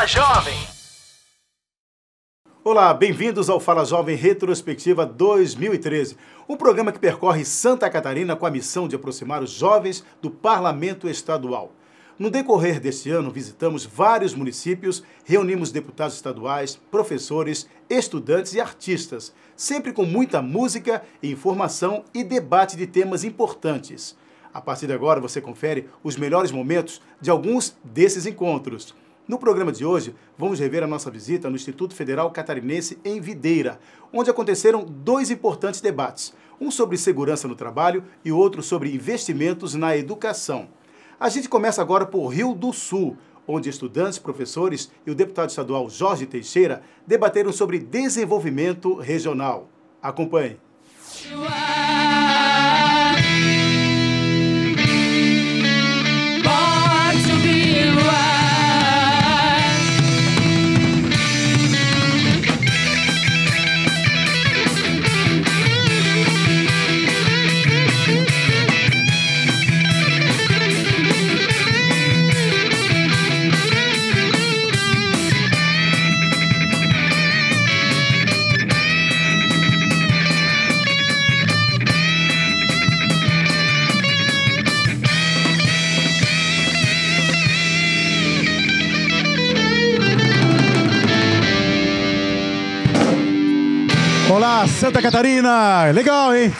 Fala Jovem! Olá, bem-vindos ao Fala Jovem Retrospectiva 2013, um programa que percorre Santa Catarina com a missão de aproximar os jovens do Parlamento Estadual. No decorrer deste ano, visitamos vários municípios, reunimos deputados estaduais, professores, estudantes e artistas, sempre com muita música, informação e debate de temas importantes. A partir de agora, você confere os melhores momentos de alguns desses encontros. No programa de hoje, vamos rever a nossa visita no Instituto Federal Catarinense em Videira, onde aconteceram dois importantes debates, um sobre segurança no trabalho e outro sobre investimentos na educação. A gente começa agora por Rio do Sul, onde estudantes, professores e o deputado estadual Jorge Teixeira debateram sobre desenvolvimento regional. Acompanhe. Olá, Santa Catarina! Legal, hein?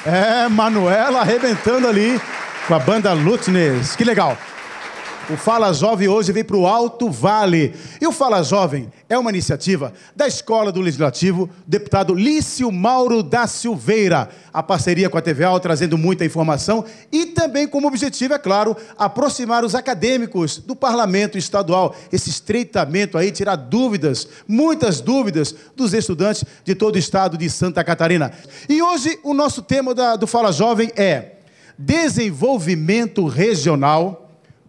Manuela arrebentando ali com a banda Lutnes. Que legal! O Fala Jovem hoje vem para o Alto Vale. E o Fala Jovem é uma iniciativa da Escola do Legislativo, deputado Lício Mauro da Silveira. A parceria com a TVA trazendo muita informação e também como objetivo, é claro, aproximar os acadêmicos do Parlamento Estadual. Esse estreitamento aí, tirar dúvidas, muitas dúvidas dos estudantes de todo o estado de Santa Catarina. E hoje o nosso tema do Fala Jovem é desenvolvimento regional,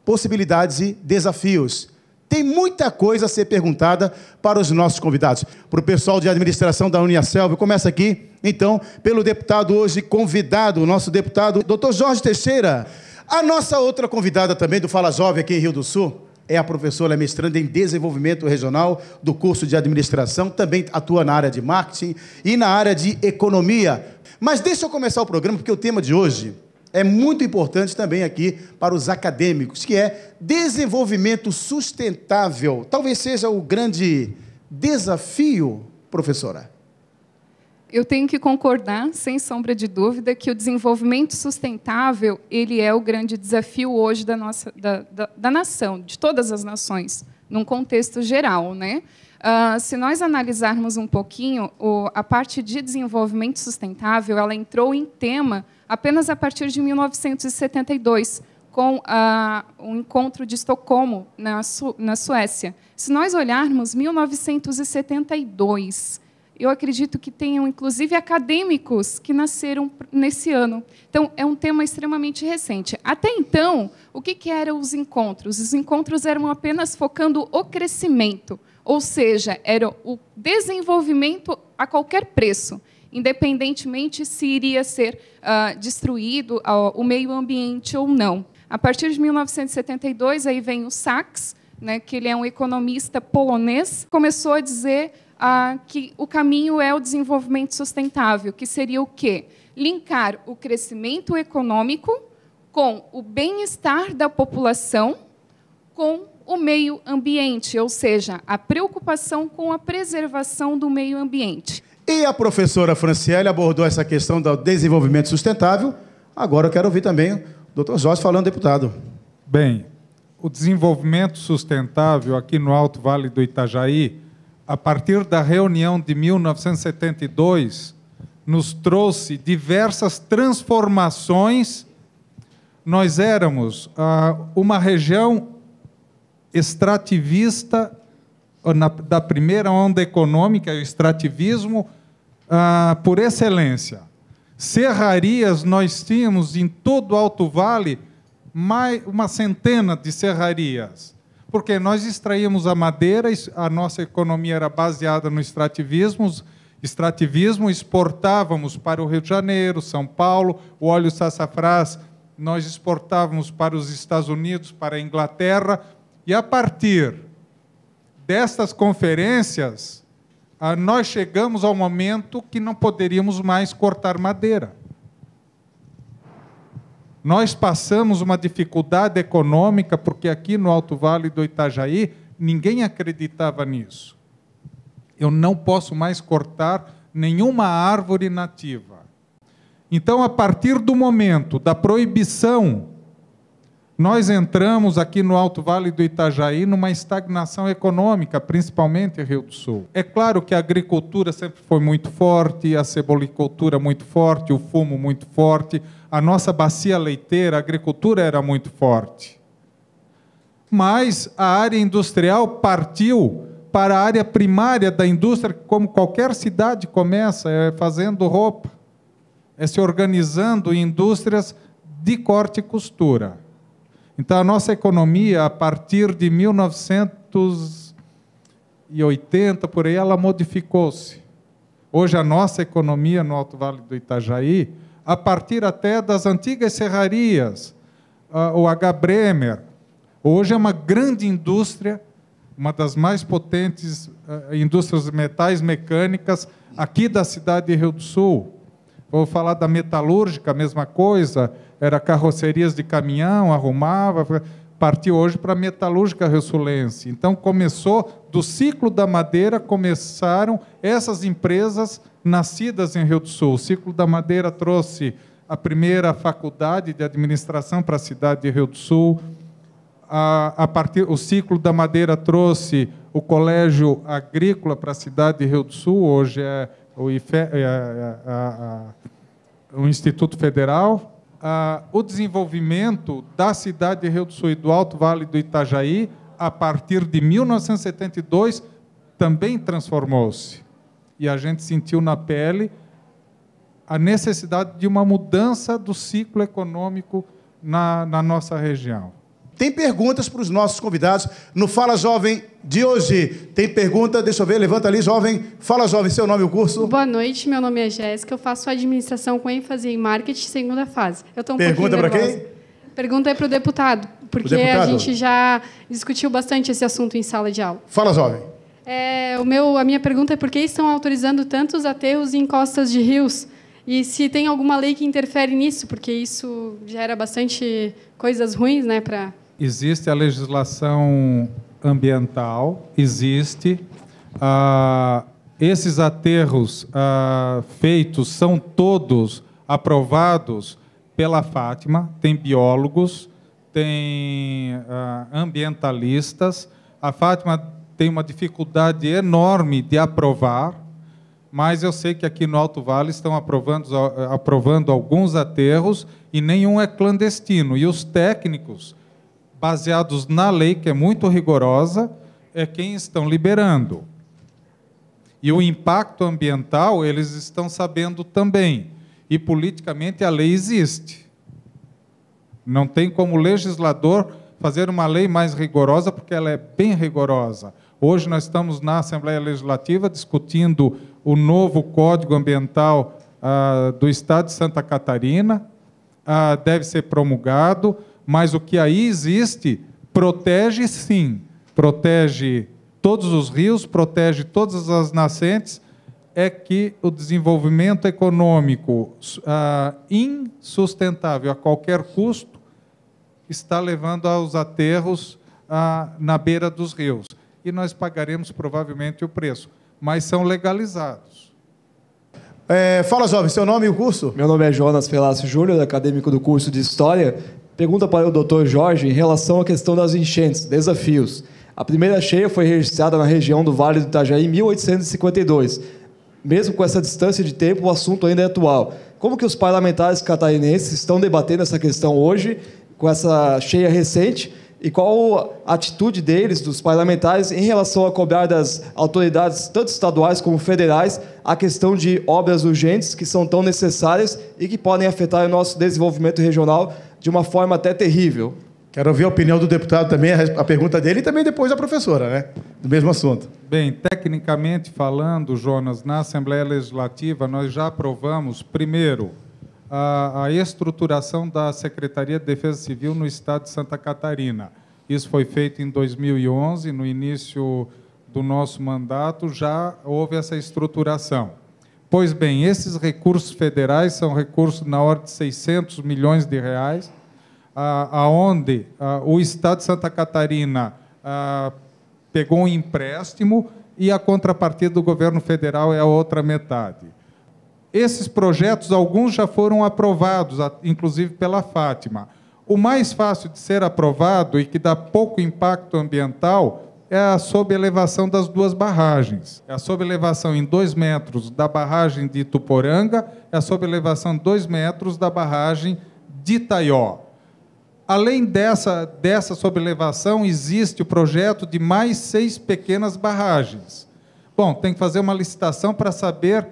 possibilidades e desafios. Tem muita coisa a ser perguntada para os nossos convidados. Para o pessoal de administração da Uniaselv, começa aqui, então, pelo deputado hoje convidado, o nosso deputado, Dr. Jorge Teixeira. A nossa outra convidada também do Fala Jovem aqui em Rio do Sul é a professora mestranda em Desenvolvimento Regional do curso de Administração, também atua na área de Marketing e na área de Economia. Mas deixa eu começar o programa, porque o tema de hoje é muito importante também aqui para os acadêmicos, que é desenvolvimento sustentável. Talvez seja o grande desafio, professora. Eu tenho que concordar, sem sombra de dúvida, que o desenvolvimento sustentável ele é o grande desafio hoje da nação, de todas as nações, num contexto geral, né? Se nós analisarmos um pouquinho, a parte de desenvolvimento sustentável, ela entrou em tema apenas a partir de 1972, com o encontro de Estocolmo, na Suécia. Se nós olharmos 1972, eu acredito que tenham, inclusive, acadêmicos que nasceram nesse ano. Então, é um tema extremamente recente. Até então, o que eram os encontros? Os encontros eram apenas focando o crescimento, ou seja, era o desenvolvimento a qualquer preço, independentemente se iria ser destruído o meio ambiente ou não. A partir de 1972, aí vem o Sachs, né, que ele é um economista polonês, começou a dizer que o caminho é o desenvolvimento sustentável, que seria o quê? Linkar o crescimento econômico com o bem-estar da população, com o meio ambiente, ou seja, a preocupação com a preservação do meio ambiente. E a professora Franciele abordou essa questão do desenvolvimento sustentável. Agora eu quero ouvir também o doutor Jorge falando, deputado. Bem, o desenvolvimento sustentável aqui no Alto Vale do Itajaí, a partir da reunião de 1972, nos trouxe diversas transformações. Nós éramos uma região extrativista, da primeira onda econômica, o extrativismo, por excelência. Serrarias, nós tínhamos em todo o Alto Vale uma centena de serrarias, porque nós extraímos a madeira, a nossa economia era baseada no extrativismo, exportávamos para o Rio de Janeiro, São Paulo, o óleo sassafrás nós exportávamos para os Estados Unidos, para a Inglaterra, e a partir destas conferências, nós chegamos ao momento que não poderíamos mais cortar madeira. Nós passamos uma dificuldade econômica, porque aqui no Alto Vale do Itajaí, ninguém acreditava nisso. Eu não posso mais cortar nenhuma árvore nativa. Então, a partir do momento da proibição, nós entramos aqui no Alto Vale do Itajaí numa estagnação econômica, principalmente em Rio do Sul. É claro que a agricultura sempre foi muito forte, a cebolicultura muito forte, o fumo muito forte, a nossa bacia leiteira, a agricultura era muito forte. Mas a área industrial partiu para a área primária da indústria, como qualquer cidade começa, fazendo roupa, se organizando em indústrias de corte e costura. Então, a nossa economia, a partir de 1980, por aí, ela modificou-se. Hoje, a nossa economia no Alto Vale do Itajaí, a partir até das antigas serrarias, o H. Bremer, hoje é uma grande indústria, uma das mais potentes indústrias de metais mecânicas aqui da cidade de Rio do Sul. Vou falar da metalúrgica, a mesma coisa, era carrocerias de caminhão, arrumava, partiu hoje para a metalúrgica rio-sulense. Então, começou, do ciclo da madeira, começaram essas empresas nascidas em Rio do Sul. O ciclo da madeira trouxe a primeira faculdade de administração para a cidade de Rio do Sul. O ciclo da madeira trouxe o colégio agrícola para a cidade de Rio do Sul, hoje é o Instituto Federal. O desenvolvimento da cidade de Rio do Sul e do Alto Vale do Itajaí, a partir de 1972, também transformou-se. E a gente sentiu na pele a necessidade de uma mudança do ciclo econômico na nossa região. Tem perguntas para os nossos convidados no Fala Jovem de hoje. Tem pergunta, deixa eu ver, levanta ali, jovem. Fala Jovem, seu nome e o curso? Boa noite, meu nome é Jéssica, eu faço administração com ênfase em marketing, segunda fase. Pergunta para quem? Pergunta é para o deputado, porque a gente já discutiu bastante esse assunto em sala de aula. Fala Jovem. A minha pergunta é por que estão autorizando tantos aterros em encostas de rios? E se tem alguma lei que interfere nisso, porque isso gera bastante coisas ruins, né, para... Existe a legislação ambiental, existe. Esses aterros feitos são todos aprovados pela Fátima, tem biólogos, tem ambientalistas. A Fátima tem uma dificuldade enorme de aprovar, mas eu sei que aqui no Alto Vale estão aprovando alguns aterros e nenhum é clandestino. E os técnicos, baseados na lei, que é muito rigorosa, é quem estão liberando. E o impacto ambiental, eles estão sabendo também. E, politicamente, a lei existe. Não tem como o legislador fazer uma lei mais rigorosa, porque ela é bem rigorosa. Hoje nós estamos na Assembleia Legislativa discutindo o novo Código Ambiental do Estado de Santa Catarina. Deve ser promulgado. Mas o que aí existe protege, sim, protege todos os rios, protege todas as nascentes, é que o desenvolvimento econômico insustentável a qualquer custo está levando aos aterros na beira dos rios. E nós pagaremos provavelmente o preço, mas são legalizados. Fala, jovem, seu nome e o curso? Meu nome é Jonas Felácio Júnior, acadêmico do curso de História. Pergunta para o Dr. Jorge em relação à questão das enchentes, desafios. A primeira cheia foi registrada na região do Vale do Itajaí em 1852. Mesmo com essa distância de tempo, o assunto ainda é atual. Como que os parlamentares catarinenses estão debatendo essa questão hoje, com essa cheia recente, e qual a atitude deles, dos parlamentares, em relação a cobrar das autoridades, tanto estaduais como federais, a questão de obras urgentes que são tão necessárias e que podem afetar o nosso desenvolvimento regional de uma forma até terrível? Quero ouvir a opinião do deputado também, a pergunta dele, e também depois da professora, né? Do mesmo assunto. Bem, tecnicamente falando, Jonas, na Assembleia Legislativa, nós já aprovamos, primeiro, a estruturação da Secretaria de Defesa Civil no Estado de Santa Catarina. Isso foi feito em 2011, no início do nosso mandato, já houve essa estruturação. Pois bem, esses recursos federais são recursos na ordem de 600 milhões de reais, aonde o Estado de Santa Catarina pegou um empréstimo e a contrapartida do governo federal é a outra metade. Esses projetos, alguns já foram aprovados, inclusive pela Fátima. O mais fácil de ser aprovado e que dá pouco impacto ambiental é a sobrelevação das duas barragens. É a sobrelevação em 2 metros da barragem de Ituporanga, é a sobrelevação em 2 metros da barragem de Itaió. Além dessa sobrelevação, existe o projeto de mais 6 pequenas barragens. Bom, tem que fazer uma licitação para saber,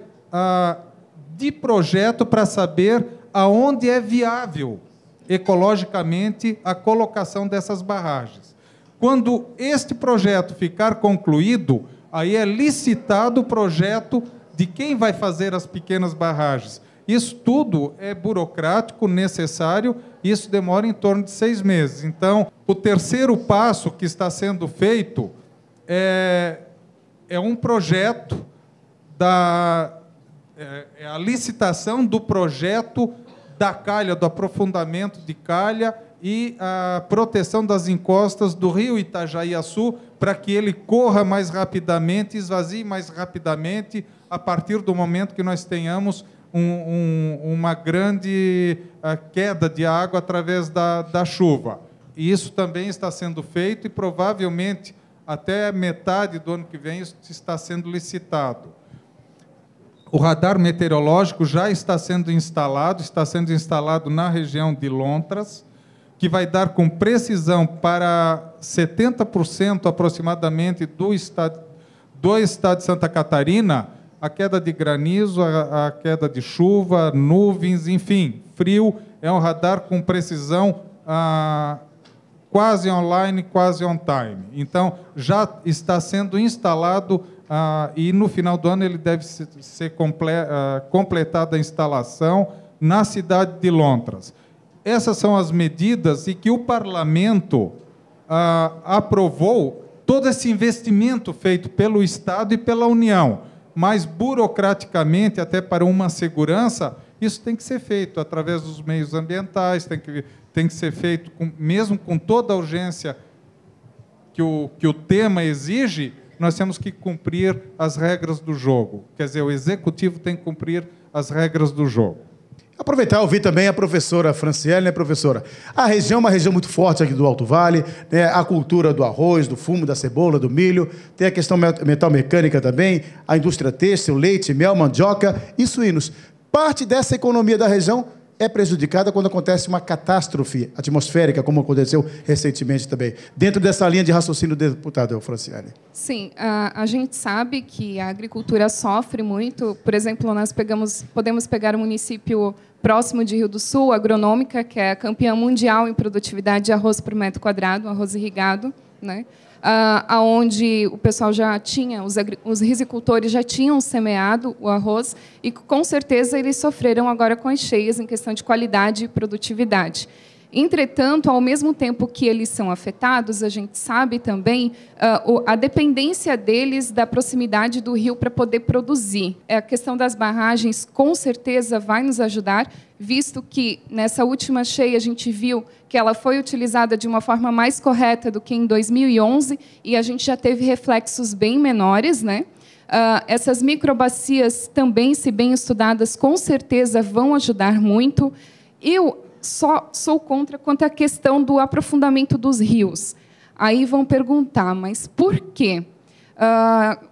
de projeto, para saber aonde é viável ecologicamente a colocação dessas barragens. Quando este projeto ficar concluído, aí é licitado o projeto de quem vai fazer as pequenas barragens. Isso tudo é burocrático, necessário, e isso demora em torno de 6 meses. Então, o terceiro passo que está sendo feito é um projeto é a licitação do projeto da calha, do aprofundamento de calha e a proteção das encostas do rio Itajaí-Açu, para que ele corra mais rapidamente, esvazie mais rapidamente, a partir do momento que nós tenhamos uma grande queda de água através da chuva. E isso também está sendo feito e, provavelmente, até metade do ano que vem, isso está sendo licitado. O radar meteorológico já está sendo instalado na região de Lontras, que vai dar com precisão para 70% aproximadamente do estado de Santa Catarina, a queda de granizo, a queda de chuva, nuvens, enfim, frio. É um radar com precisão quase online, quase on time. Então, já está sendo instalado e no final do ano ele deve ser completada a instalação na cidade de Lontras. Essas são as medidas e que o Parlamento aprovou todo esse investimento feito pelo Estado e pela União, mas burocraticamente, até para uma segurança, isso tem que ser feito através dos meios ambientais, tem que ser feito mesmo com toda a urgência que o tema exige. Nós temos que cumprir as regras do jogo. Quer dizer, o Executivo tem que cumprir as regras do jogo. Aproveitar e ouvir também a professora Franciele, né, professora? A região é uma região muito forte aqui do Alto Vale, né? A cultura do arroz, do fumo, da cebola, do milho, tem a questão metal-mecânica também, a indústria têxtil, leite, mel, mandioca e suínos. Parte dessa economia da região é prejudicada quando acontece uma catástrofe atmosférica, como aconteceu recentemente também. Dentro dessa linha de raciocínio do deputado Franciele. Sim, a gente sabe que a agricultura sofre muito. Por exemplo, nós podemos pegar o município próximo de Rio do Sul, Agronômica, que é a campeã mundial em produtividade de arroz por metro quadrado, arroz irrigado, né? Onde o pessoal já tinha, os risicultores já tinham semeado o arroz e, com certeza, eles sofreram agora com as cheias em questão de qualidade e produtividade. Entretanto, ao mesmo tempo que eles são afetados, a gente sabe também a dependência deles da proximidade do rio para poder produzir. A questão das barragens, com certeza, vai nos ajudar, visto que, nessa última cheia, a gente viu que ela foi utilizada de uma forma mais correta do que em 2011, e a gente já teve reflexos bem menores, né? Essas microbacias também, se bem estudadas, com certeza vão ajudar muito. Eu só sou contra quanto à questão do aprofundamento dos rios. Aí vão perguntar, mas por quê?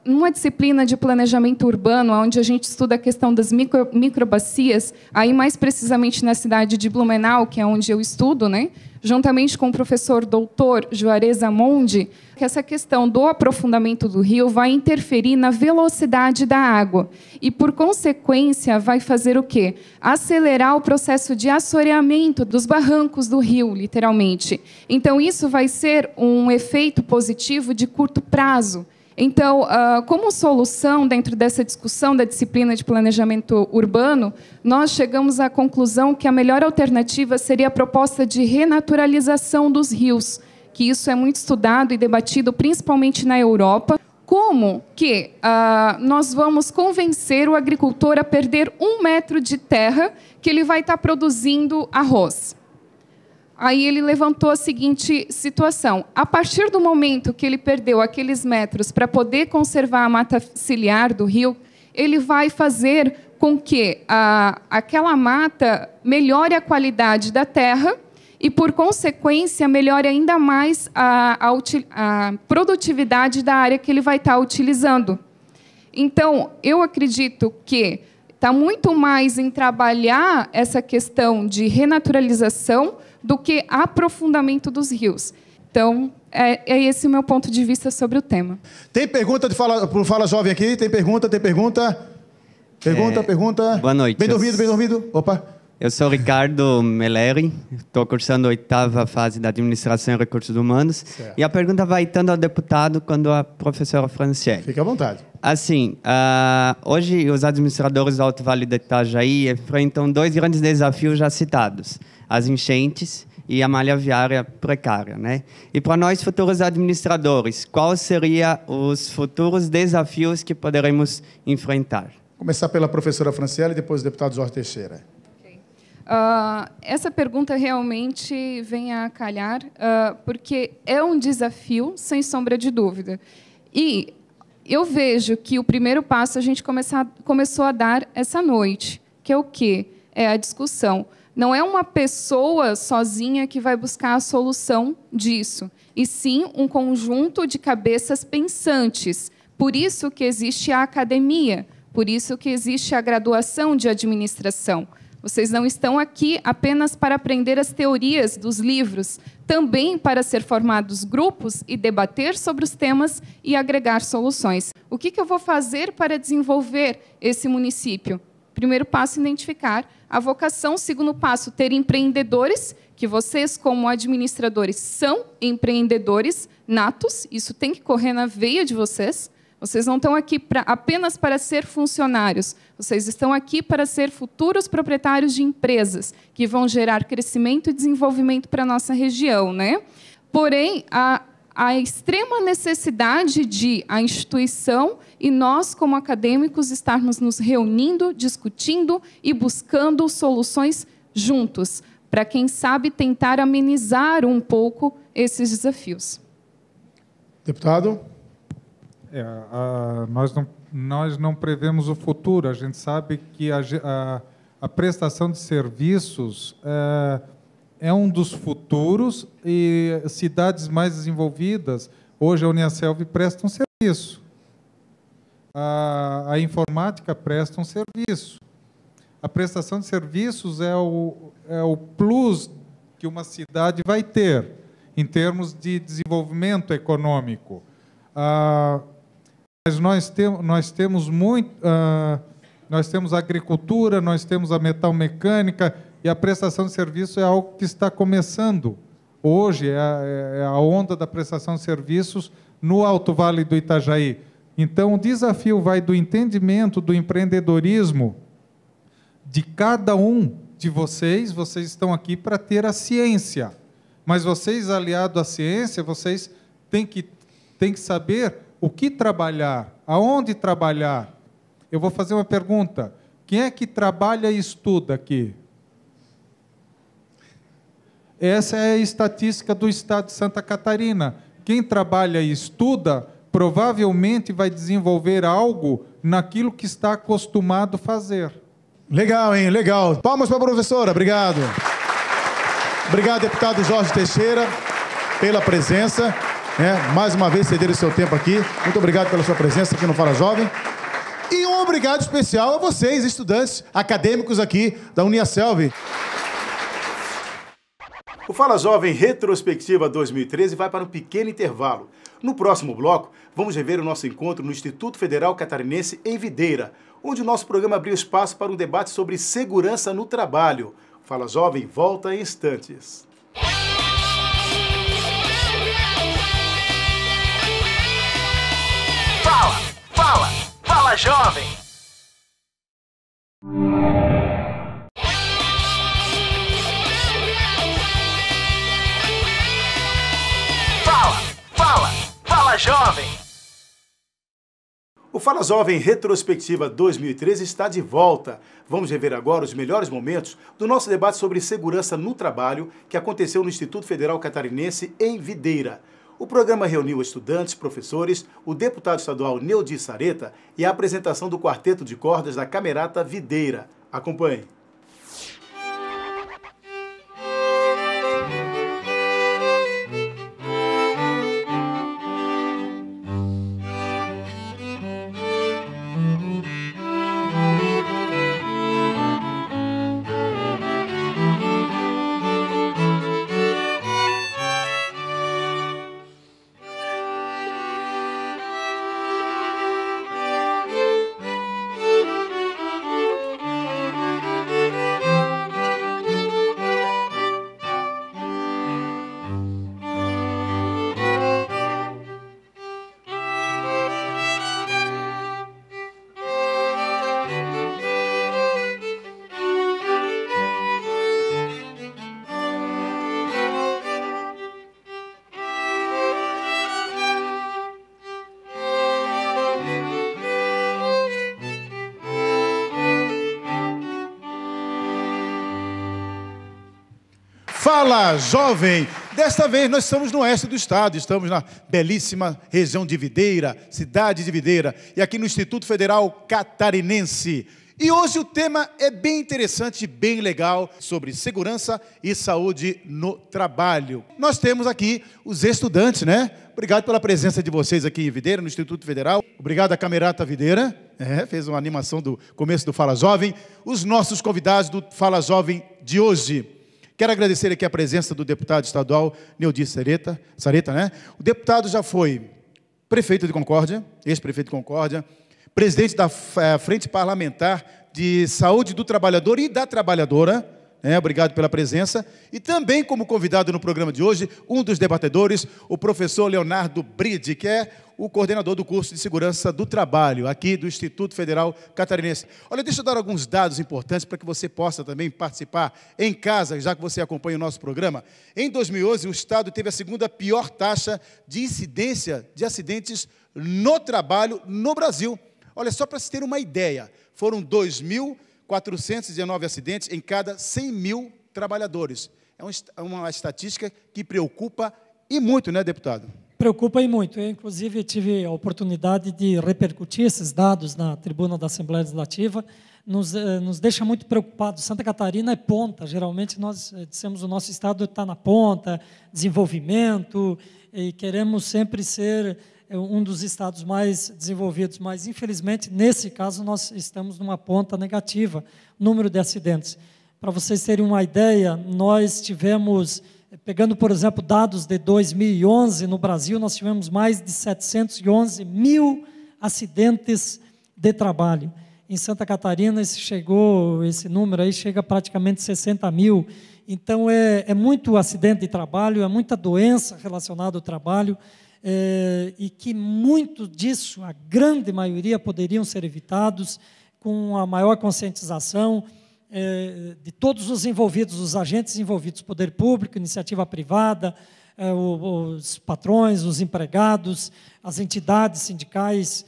Numa disciplina de planejamento urbano, onde a gente estuda a questão das microbacias, aí mais precisamente na cidade de Blumenau, que é onde eu estudo, né, juntamente com o professor doutor Juarez Amondi, que essa questão do aprofundamento do rio vai interferir na velocidade da água e, por consequência, vai fazer o quê? Acelerar o processo de assoreamento dos barrancos do rio, literalmente. Então, isso vai ser um efeito positivo de curto prazo. Então, como solução, dentro dessa discussão da disciplina de planejamento urbano, nós chegamos à conclusão que a melhor alternativa seria a proposta de renaturalização dos rios, que isso é muito estudado e debatido, principalmente na Europa, como que nós vamos convencer o agricultor a perder 1 metro de terra que ele vai estar produzindo arroz? Aí ele levantou a seguinte situação. A partir do momento que ele perdeu aqueles metros para poder conservar a mata ciliar do rio, ele vai fazer com que aquela mata melhore a qualidade da terra e, por consequência, melhore ainda mais a produtividade da área que ele vai estar utilizando. Então, eu acredito que está muito mais em trabalhar essa questão de renaturalização do que aprofundamento dos rios. Então, é esse o meu ponto de vista sobre o tema. Tem pergunta para o Fala Jovem aqui? Tem pergunta? Pergunta. Boa noite. Bem dormido. Opa. Eu sou Ricardo Meleri, estou cursando a 8ª fase da Administração e Recursos Humanos. Certo. E a pergunta vai tanto ao deputado quanto à professora Franciele. Fique à vontade. Assim, hoje os administradores do Alto Vale do Itajaí enfrentam 2 grandes desafios já citados: as enchentes e a malha viária precária, né? E para nós, futuros administradores, quais seriam os futuros desafios que poderemos enfrentar? Começar pela professora Franciele e depois o deputado Jorge Teixeira. Essa pergunta realmente vem a calhar, porque é um desafio, sem sombra de dúvida. E eu vejo que o primeiro passo a gente começou a dar essa noite, que é o quê? É a discussão. Não é uma pessoa sozinha que vai buscar a solução disso, e sim um conjunto de cabeças pensantes. Por isso que existe a academia, por isso que existe a graduação de administração. Vocês não estão aqui apenas para aprender as teorias dos livros, também para ser formados grupos e debater sobre os temas e agregar soluções. O que eu vou fazer para desenvolver esse município? Primeiro passo, identificar a vocação. Segundo passo, ter empreendedores, que vocês, como administradores, são empreendedores natos. Isso tem que correr na veia de vocês. Vocês não estão aqui apenas para ser funcionários. Vocês estão aqui para ser futuros proprietários de empresas que vão gerar crescimento e desenvolvimento para a nossa região, né? Porém, a extrema necessidade de a instituição e nós, como acadêmicos, estarmos nos reunindo, discutindo e buscando soluções juntos, para, quem sabe, tentar amenizar um pouco esses desafios. Deputado? Nós não prevemos o futuro. A gente sabe que a prestação de serviços é um dos futuros, e cidades mais desenvolvidas, hoje a Uniaselv presta um serviço. A informática presta um serviço. A prestação de serviços é o plus que uma cidade vai ter em termos de desenvolvimento econômico. Mas nós temos a agricultura, nós temos a metalmecânica, e a prestação de serviço é algo que está começando. Hoje é a onda da prestação de serviços no Alto Vale do Itajaí. Então, o desafio vai do entendimento, do empreendedorismo de cada um de vocês. Vocês estão aqui para ter a ciência, mas vocês, aliados à ciência, vocês têm que saber o que trabalhar, aonde trabalhar. Eu vou fazer uma pergunta. Quem é que trabalha e estuda aqui? Essa é a estatística do estado de Santa Catarina. Quem trabalha e estuda provavelmente vai desenvolver algo naquilo que está acostumado a fazer. Legal, hein? Legal. Palmas para a professora. Obrigado. Obrigado, deputado Jorge Teixeira, pela presença. Mais uma vez, ceder o seu tempo aqui. Muito obrigado pela sua presença aqui no Fala Jovem. E um obrigado especial a vocês, estudantes acadêmicos aqui da Uniaselv. O Fala Jovem Retrospectiva 2013 vai para um pequeno intervalo. No próximo bloco, vamos rever o nosso encontro no Instituto Federal Catarinense em Videira, onde o nosso programa abriu espaço para um debate sobre segurança no trabalho. O Fala Jovem volta em instantes. Fala Jovem! Fala Jovem! O Fala Jovem Retrospectiva 2013 está de volta. Vamos rever agora os melhores momentos do nosso debate sobre segurança no trabalho que aconteceu no Instituto Federal Catarinense em Videira. O programa reuniu estudantes, professores, o deputado estadual Neudi Sareta e a apresentação do quarteto de cordas da Camerata Videira. Acompanhe. Fala Jovem! Desta vez nós estamos no oeste do estado, estamos na belíssima região de Videira, cidade de Videira, e aqui no Instituto Federal Catarinense. E hoje o tema é bem interessante, bem legal, sobre segurança e saúde no trabalho. Nós temos aqui os estudantes, né? Obrigado pela presença de vocês aqui em Videira, no Instituto Federal. Obrigado à Camerata Videira, fez uma animação do começo do Fala Jovem. Os nossos convidados do Fala Jovem de hoje. Quero agradecer aqui a presença do deputado estadual Neudi Sareta, né? O deputado já foi prefeito de Concórdia, ex-prefeito de Concórdia, presidente da Frente Parlamentar de Saúde do Trabalhador e da Trabalhadora, obrigado pela presença. E também como convidado no programa de hoje, um dos debatedores, o professor Leonardo Bride, que é o coordenador do curso de Segurança do Trabalho, aqui do Instituto Federal Catarinense. Olha, deixa eu dar alguns dados importantes para que você possa também participar em casa, já que você acompanha o nosso programa. Em 2011, o Estado teve a segunda pior taxa de incidência de acidentes no trabalho no Brasil. Olha, só para se ter uma ideia, foram 2.419 acidentes em cada 100 mil trabalhadores. É uma estatística que preocupa e muito, né, deputado? Preocupa e muito. Eu, inclusive, tive a oportunidade de repercutir esses dados na tribuna da Assembleia Legislativa. Nos deixa muito preocupados. Santa Catarina é ponta. Geralmente, nós dissemos o nosso estado está na ponta, desenvolvimento, e queremos sempre ser um dos estados mais desenvolvidos. Mas, infelizmente, nesse caso, nós estamos numa ponta negativa, número de acidentes. Para vocês terem uma ideia, nós tivemos... Pegando, por exemplo, dados de 2011, no Brasil, nós tivemos mais de 711 mil acidentes de trabalho. Em Santa Catarina, esse número aí chega a praticamente 60 mil. Então, é muito acidente de trabalho, é muita doença relacionada ao trabalho, e que muito disso, a grande maioria, poderiam ser evitados com a maior conscientização de todos os envolvidos, os agentes envolvidos, poder público, iniciativa privada, os patrões, os empregados, as entidades sindicais,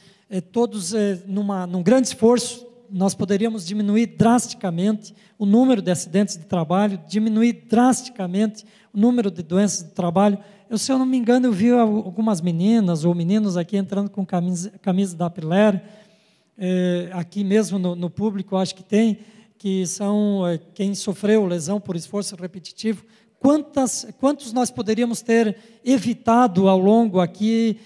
todos num grande esforço, nós poderíamos diminuir drasticamente o número de acidentes de trabalho, diminuir drasticamente o número de doenças de trabalho. Se eu não me engano, eu vi algumas meninas ou meninos aqui entrando com camisa da Apriler, aqui mesmo no público, acho que tem, que são quem sofreu lesão por esforço repetitivo. Quantos nós poderíamos ter evitado ao longo aqui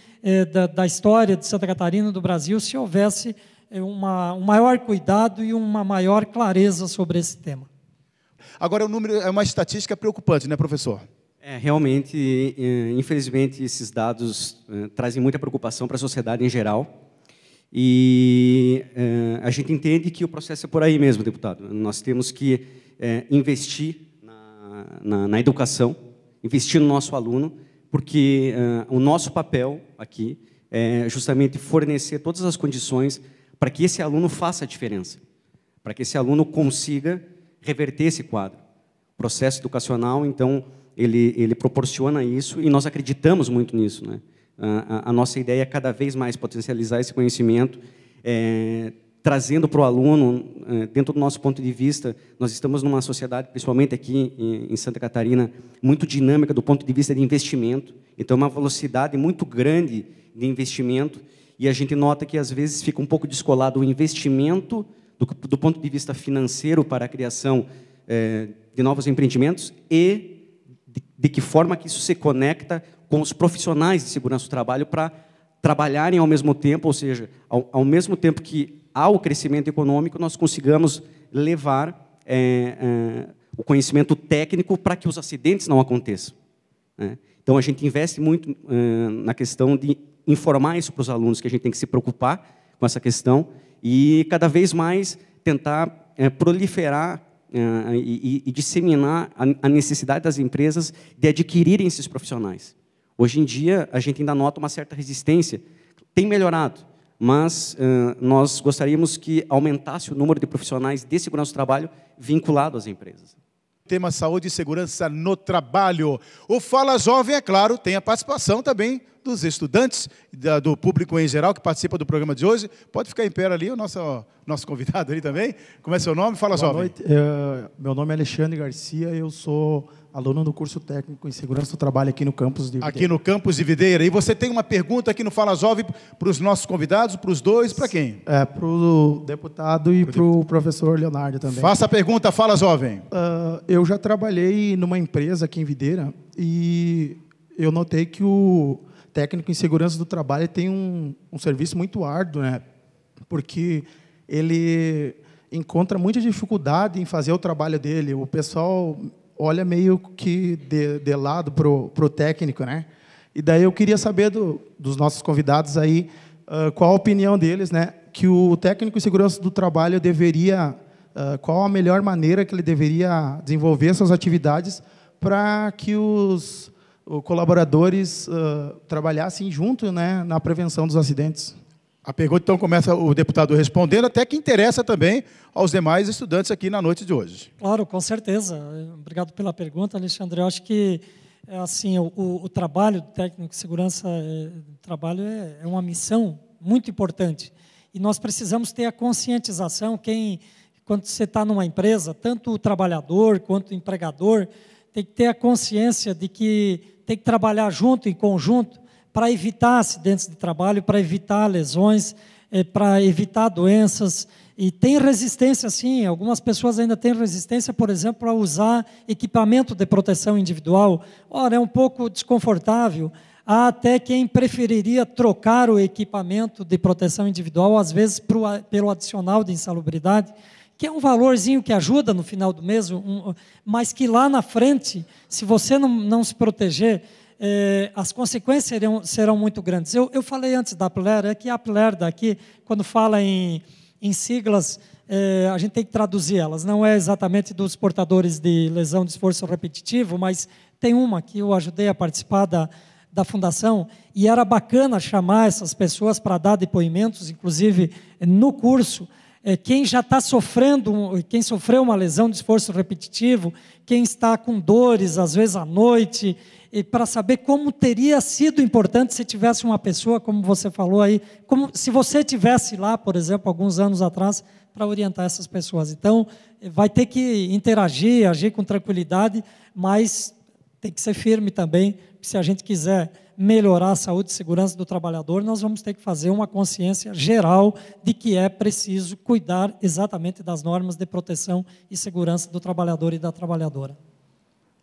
da história de Santa Catarina, do Brasil, se houvesse um maior cuidado e uma maior clareza sobre esse tema? Agora, o número é uma estatística preocupante, né, professor? Realmente, infelizmente, esses dados trazem muita preocupação para a sociedade em geral. E a gente entende que o processo é por aí mesmo, deputado. Nós temos que investir na educação, investir no nosso aluno, porque o nosso papel aqui é justamente fornecer todas as condições para que esse aluno faça a diferença, para que esse aluno consiga reverter esse quadro. O processo educacional, então, ele proporciona isso e nós acreditamos muito nisso, né? A nossa ideia é cada vez mais potencializar esse conhecimento, trazendo para o aluno, dentro do nosso ponto de vista, nós estamos numa sociedade, principalmente aqui em Santa Catarina, muito dinâmica do ponto de vista de investimento. Então, uma velocidade muito grande de investimento, e a gente nota que, às vezes, fica um pouco descolado o investimento do ponto de vista financeiro para a criação de novos empreendimentos e de que forma que isso se conecta com os profissionais de segurança do trabalho para trabalharem ao mesmo tempo, ou seja, ao mesmo tempo que há o crescimento econômico, nós consigamos levar o conhecimento técnico para que os acidentes não aconteçam, né? Então, a gente investe muito na questão de informar isso para os alunos, que a gente tem que se preocupar com essa questão e, cada vez mais, tentar proliferar e disseminar a necessidade das empresas de adquirirem esses profissionais. Hoje em dia, a gente ainda nota uma certa resistência. Tem melhorado, mas nós gostaríamos que aumentasse o número de profissionais de segurança do trabalho vinculados às empresas. Tema saúde e segurança no trabalho. O Fala Jovem, é claro, tem a participação também dos estudantes, do público em geral que participa do programa de hoje. Pode ficar em pé ali, o nosso convidado ali também. Como é seu nome? Fala, Boa jovem. Noite. Meu nome é Alexandre Garcia, eu sou aluno do curso técnico em segurança do trabalho aqui no campus de Videira. Aqui no campus de Videira. E você tem uma pergunta aqui no Fala Jovem para os nossos convidados, para os dois, para quem? Para o deputado e para o professor Leonardo também. Faça a pergunta, Fala Jovem. Eu já trabalhei numa empresa aqui em Videira e eu notei que o técnico em segurança do trabalho tem um serviço muito árduo, né? Porque ele encontra muita dificuldade em fazer o trabalho dele. O pessoal olha meio que de lado para o técnico, né? E daí eu queria saber dos nossos convidados aí qual a opinião deles, né? Que o técnico em segurança do trabalho deveria, qual a melhor maneira que ele deveria desenvolver essas atividades para que os colaboradores trabalhassem junto, né, na prevenção dos acidentes. A pergunta, então, começa o deputado respondendo, até que interessa também aos demais estudantes aqui na noite de hoje. Claro, com certeza. Obrigado pela pergunta, Alexandre. Eu acho que assim, o trabalho do técnico de segurança do trabalho é uma missão muito importante. E nós precisamos ter a conscientização, quando você está numa empresa, tanto o trabalhador quanto o empregador, tem que ter a consciência de que tem que trabalhar junto, em conjunto, para evitar acidentes de trabalho, para evitar lesões, para evitar doenças. E tem resistência, sim. Algumas pessoas ainda têm resistência, por exemplo, para usar equipamento de proteção individual. Ora, é um pouco desconfortável. Há até quem preferiria trocar o equipamento de proteção individual, às vezes pelo adicional de insalubridade, que é um valorzinho que ajuda no final do mês, mas que lá na frente, se você não se proteger, as consequências serão muito grandes. Eu falei antes da APLER, que a APLER daqui, quando fala em siglas, a gente tem que traduzir elas. Não é exatamente dos portadores de lesão de esforço repetitivo, mas tem uma que eu ajudei a participar da fundação, e era bacana chamar essas pessoas para dar depoimentos, inclusive no curso, quem já está sofrendo, quem sofreu uma lesão de esforço repetitivo, quem está com dores, às vezes à noite, para saber como teria sido importante se tivesse uma pessoa, como você falou aí, como se você tivesse lá, por exemplo, alguns anos atrás, para orientar essas pessoas. Então, vai ter que interagir, agir com tranquilidade, mas tem que ser firme também, se a gente quiser melhorar a saúde e segurança do trabalhador, nós vamos ter que fazer uma consciência geral de que é preciso cuidar exatamente das normas de proteção e segurança do trabalhador e da trabalhadora.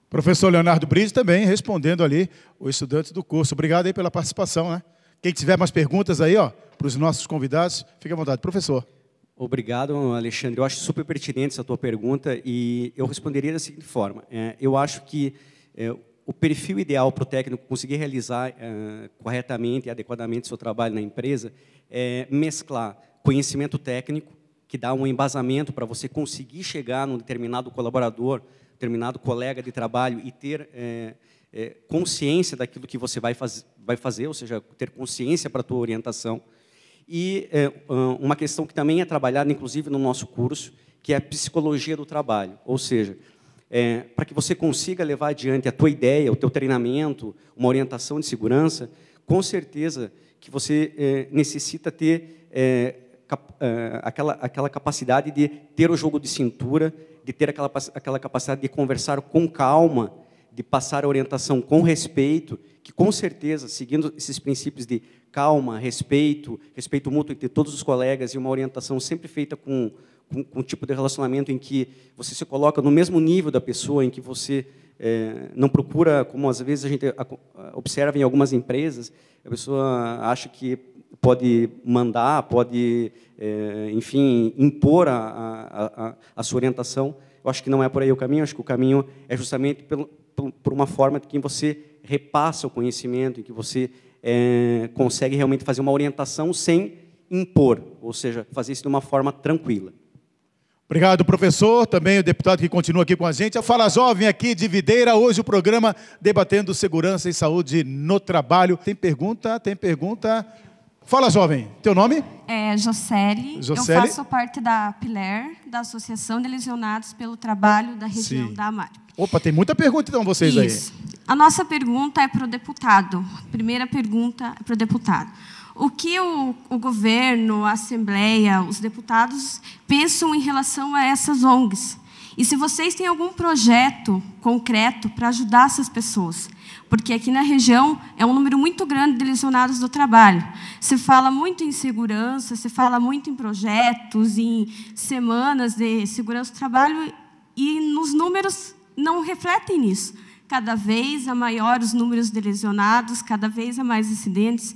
Professor Leonardo Brizzi também respondendo ali os estudantes do curso. Obrigado aí pela participação, né? Quem tiver mais perguntas aí, para os nossos convidados, fique à vontade. Professor. Obrigado, Alexandre. Eu acho super pertinente essa tua pergunta e eu responderia da seguinte forma. Eu acho que o perfil ideal para o técnico conseguir realizar corretamente e adequadamente seu trabalho na empresa é mesclar conhecimento técnico, que dá um embasamento para você conseguir chegar num determinado colaborador, determinado colega de trabalho e ter consciência daquilo que você vai fazer, ou seja, ter consciência para a tua orientação. E uma questão que também é trabalhada, inclusive, no nosso curso, que é a psicologia do trabalho, ou seja, para que você consiga levar adiante a tua ideia, o teu treinamento, uma orientação de segurança, com certeza que você necessita ter aquela capacidade de ter o jogo de cintura, de ter aquela capacidade de conversar com calma, de passar a orientação com respeito, que com certeza, seguindo esses princípios de calma, respeito mútuo entre todos os colegas e uma orientação sempre feita com um tipo de relacionamento em que você se coloca no mesmo nível da pessoa, em que você não procura, como às vezes a gente observa em algumas empresas, a pessoa acha que pode mandar, pode, enfim, impor a sua orientação. Eu acho que não é por aí o caminho, acho que o caminho é justamente por uma forma em que você repassa o conhecimento, em que você consegue realmente fazer uma orientação sem impor, ou seja, fazer isso de uma forma tranquila. Obrigado, professor. Também o deputado que continua aqui com a gente. A Fala Jovem aqui de Videira. Hoje o programa debatendo segurança e saúde no trabalho. Tem pergunta? Tem pergunta? Fala, jovem. Teu nome? É Jocely. Eu faço parte da PILER, da Associação de Lesionados pelo Trabalho da região da Amari. Opa, tem muita pergunta então vocês Isso. Aí. A nossa pergunta é para o deputado. Primeira pergunta é para o deputado. O que o governo, a Assembleia, os deputados pensam em relação a essas ONGs? E se vocês têm algum projeto concreto para ajudar essas pessoas? Porque aqui na região é um número muito grande de lesionados do trabalho. Se fala muito em segurança, se fala muito em projetos, em semanas de segurança do trabalho, e nos números não refletem nisso. Cada vez há maior os números de lesionados, cada vez há mais acidentes.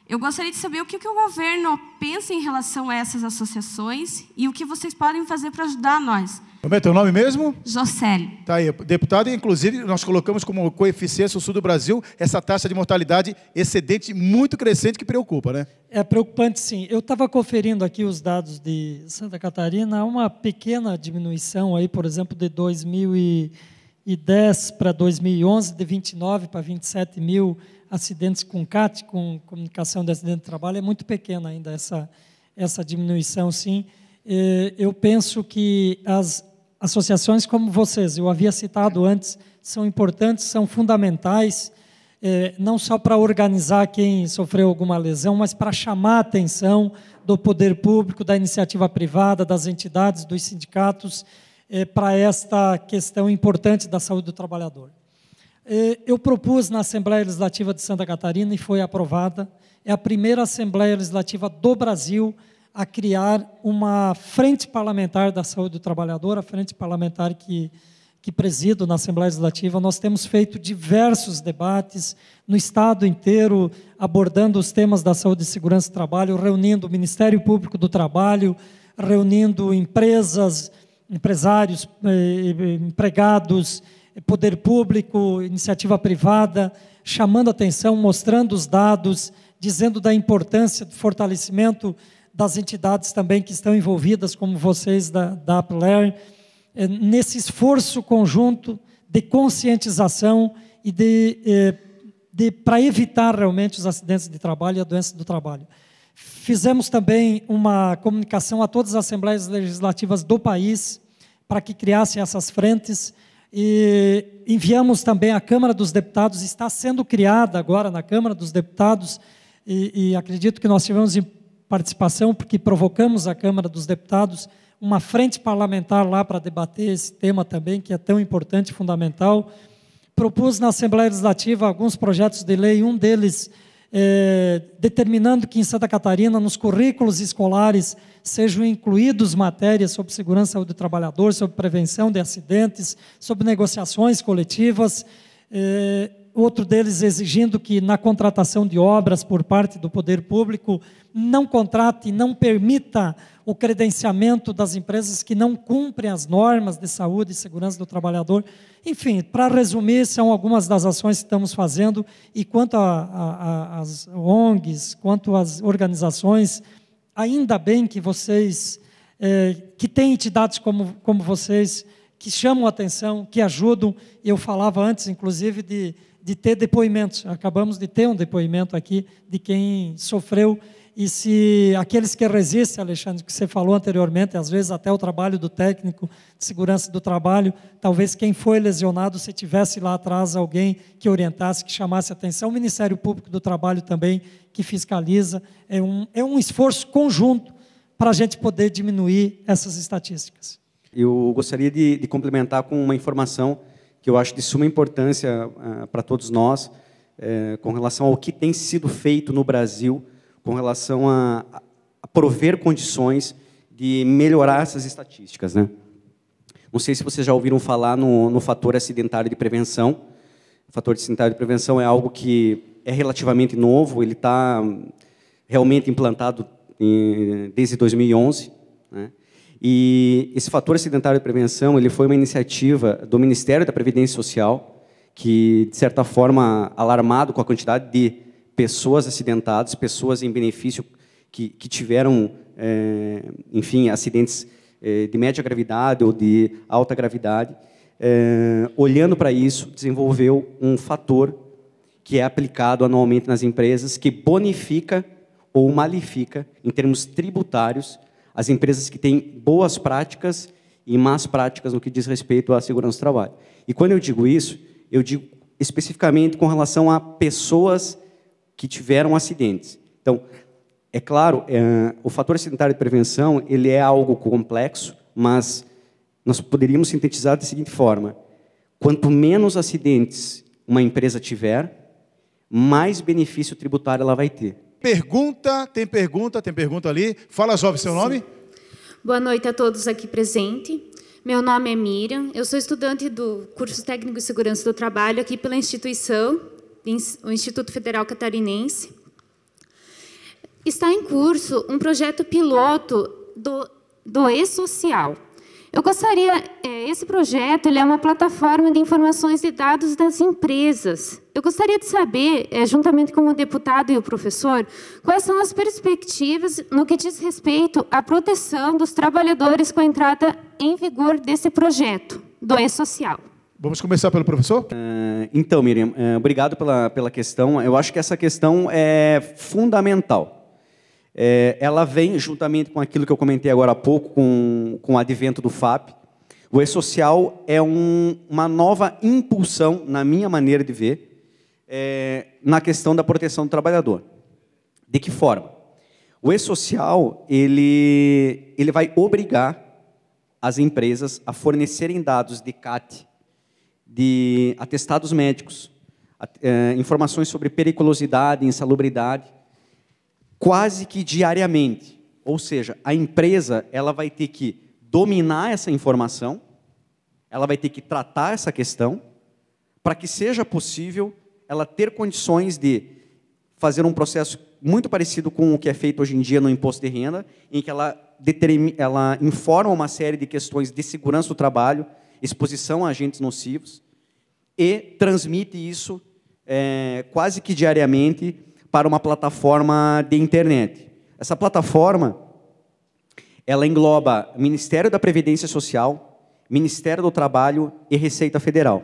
Eu gostaria de saber o que o governo pensa em relação a essas associações e o que vocês podem fazer para ajudar nós. Como é teu nome mesmo? Jocely. Tá aí, deputado, inclusive nós colocamos como coeficiência o sul do Brasil essa taxa de mortalidade excedente muito crescente que preocupa, né? É preocupante, sim. Eu estava conferindo aqui os dados de Santa Catarina, há uma pequena diminuição aí, por exemplo, de 2010 para 2011, de 29 para 27 mil acidentes com CAT, com comunicação de acidente de trabalho, é muito pequena ainda essa diminuição, sim. Eu penso que as associações como vocês, eu havia citado antes, são importantes, são fundamentais, não só para organizar quem sofreu alguma lesão, mas para chamar a atenção do poder público, da iniciativa privada, das entidades, dos sindicatos, para esta questão importante da saúde do trabalhador. Eu propus na Assembleia Legislativa de Santa Catarina e foi aprovada. É a primeira Assembleia Legislativa do Brasil a criar uma frente parlamentar da saúde do trabalhador, a frente parlamentar que presido na Assembleia Legislativa. Nós temos feito diversos debates no Estado inteiro, abordando os temas da saúde e segurança do trabalho, reunindo o Ministério Público do Trabalho, reunindo empresas, empresários, empregados, poder público, iniciativa privada, chamando a atenção, mostrando os dados, dizendo da importância do fortalecimento das entidades também que estão envolvidas, como vocês da APLER, nesse esforço conjunto de conscientização e para evitar realmente os acidentes de trabalho e a doença do trabalho. Fizemos também uma comunicação a todas as assembleias legislativas do país para que criassem essas frentes. E enviamos também à Câmara dos Deputados, está sendo criada agora na Câmara dos Deputados, e acredito que nós tivemos participação, porque provocamos a Câmara dos Deputados, uma frente parlamentar lá para debater esse tema também, que é tão importante e fundamental. Propus na Assembleia Legislativa alguns projetos de lei, um deles determinando que em Santa Catarina, nos currículos escolares, sejam incluídos matérias sobre segurança e saúde do trabalhador, sobre prevenção de acidentes, sobre negociações coletivas. Outro deles exigindo que, na contratação de obras por parte do poder público, não contrate, não permita o credenciamento das empresas que não cumprem as normas de saúde e segurança do trabalhador. Enfim, para resumir, são algumas das ações que estamos fazendo, e quanto às ONGs, quanto às organizações, ainda bem que vocês, que têm entidades como vocês, que chamam a atenção, que ajudam. Eu falava antes, inclusive, de ter depoimentos. Acabamos de ter um depoimento aqui de quem sofreu, e se aqueles que resistem, Alexandre, que você falou anteriormente, às vezes até o trabalho do técnico de segurança do trabalho, talvez quem foi lesionado, se tivesse lá atrás alguém que orientasse, que chamasse atenção, o Ministério Público do Trabalho também, que fiscaliza, é um esforço conjunto para a gente poder diminuir essas estatísticas. Eu gostaria de complementar com uma informação que eu acho de suma importância para todos nós, com relação ao que tem sido feito no Brasil, com relação a prover condições de melhorar essas estatísticas, né? Não sei se vocês já ouviram falar no fator acidentário de prevenção. O fator acidentário de prevenção é algo que é relativamente novo, ele está realmente implantado desde 2011, né? E esse fator acidentário de prevenção ele foi uma iniciativa do Ministério da Previdência Social, que, de certa forma, alarmado com a quantidade de pessoas acidentadas, pessoas em benefício que tiveram, enfim, acidentes de média gravidade ou de alta gravidade, olhando para isso, desenvolveu um fator que é aplicado anualmente nas empresas, que bonifica ou malifica, em termos tributários, as empresas que têm boas práticas e más práticas no que diz respeito à segurança do trabalho. E quando eu digo isso, eu digo especificamente com relação a pessoas que tiveram acidentes. Então, é claro, o fator acidentário de prevenção ele é algo complexo, mas nós poderíamos sintetizar da seguinte forma: quanto menos acidentes uma empresa tiver, mais benefício tributário ela vai ter. Tem pergunta ali. Fala, jovem, seu nome? Boa noite a todos aqui presentes. Meu nome é Miriam, eu sou estudante do curso técnico de segurança do trabalho aqui pela instituição, o Instituto Federal Catarinense. Está em curso um projeto piloto do E-Social. Eu gostaria, esse projeto ele é uma plataforma de informações e dados das empresas. Eu gostaria de saber, juntamente com o deputado e o professor, quais são as perspectivas no que diz respeito à proteção dos trabalhadores com a entrada em vigor desse projeto do E-Social. Vamos começar pelo professor? Então, Miriam, obrigado pela questão. Eu acho que essa questão é fundamental. Ela vem juntamente com aquilo que eu comentei agora há pouco, com o advento do FAP. O E-Social é uma nova impulsão, na minha maneira de ver, na questão da proteção do trabalhador. De que forma? O E-Social ele vai obrigar as empresas a fornecerem dados de CAT, de atestados médicos, informações sobre periculosidade, insalubridade, quase que diariamente. Ou seja, a empresa ela vai ter que dominar essa informação, ela vai ter que tratar essa questão, para que seja possível ela ter condições de fazer um processo muito parecido com o que é feito hoje em dia no imposto de renda, em que ela informa uma série de questões de segurança do trabalho, exposição a agentes nocivos, e transmite isso quase que diariamente para uma plataforma de internet. Essa plataforma, ela engloba Ministério da Previdência Social, Ministério do Trabalho e Receita Federal.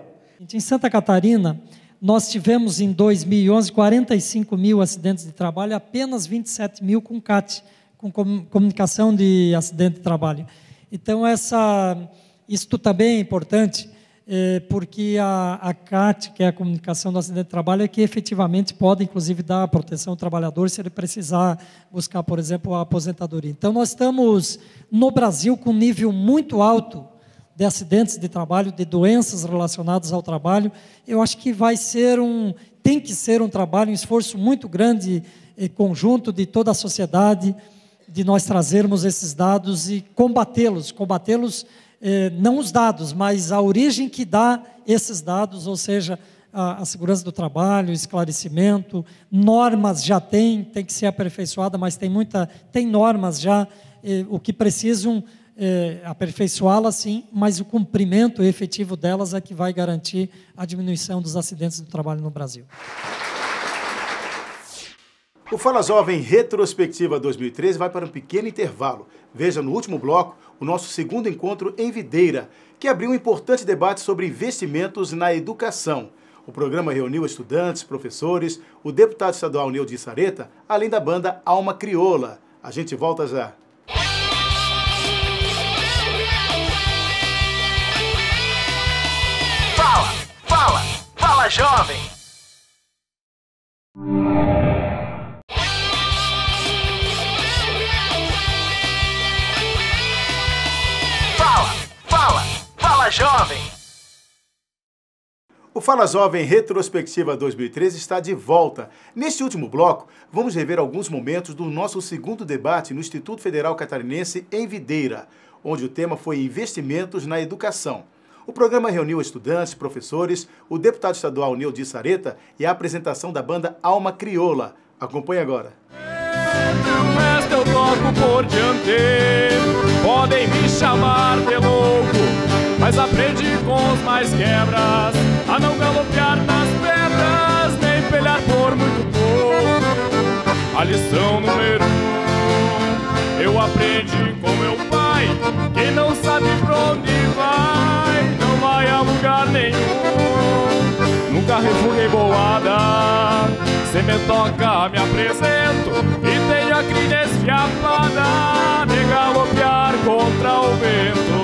Em Santa Catarina, nós tivemos em 2011 45 mil acidentes de trabalho, apenas 27 mil com CAT, com comunicação de acidente de trabalho. Então, isso também é importante, porque a CAT, que é a comunicação do acidente de trabalho, é que efetivamente pode, inclusive, dar proteção ao trabalhador se ele precisar buscar, por exemplo, a aposentadoria. Então, nós estamos, no Brasil, com um nível muito alto de acidentes de trabalho, de doenças relacionadas ao trabalho. Eu acho que tem que ser um trabalho, um esforço muito grande, conjunto de toda a sociedade, de nós trazermos esses dados e combatê-los, não os dados, mas a origem que dá esses dados, ou seja, a segurança do trabalho, esclarecimento, normas já tem que ser aperfeiçoada, mas tem normas já, o que precisam aperfeiçoá-las sim, mas o cumprimento efetivo delas é que vai garantir a diminuição dos acidentes do trabalho no Brasil. O Fala Jovem Retrospectiva 2013 vai para um pequeno intervalo. Veja no último bloco o nosso segundo encontro em Videira, que abriu um importante debate sobre investimentos na educação. O programa reuniu estudantes, professores, o deputado estadual Neudi Sareta, além da banda Alma Crioula. A gente volta já. Fala, jovem! Fala, jovem! O Fala Jovem Retrospectiva 2013 está de volta. Neste último bloco, vamos rever alguns momentos do nosso segundo debate no Instituto Federal Catarinense em Videira, onde o tema foi investimentos na educação. O programa reuniu estudantes, professores, o deputado estadual Neudi Sareta e a apresentação da banda Alma Crioula. Acompanhe agora. Eu toco por dianteiro, podem me chamar de louco, mas aprendi com os mais quebras a não galopear nas pedras, nem pelhar por muito pouco. A lição número 1 eu aprendi com meu pai: quem não sabe pra onde vai, não vai a lugar nenhum. Nunca refuguei boada, cê me toca, me apresento e tenho a crise desfiapada de galopear contra o vento.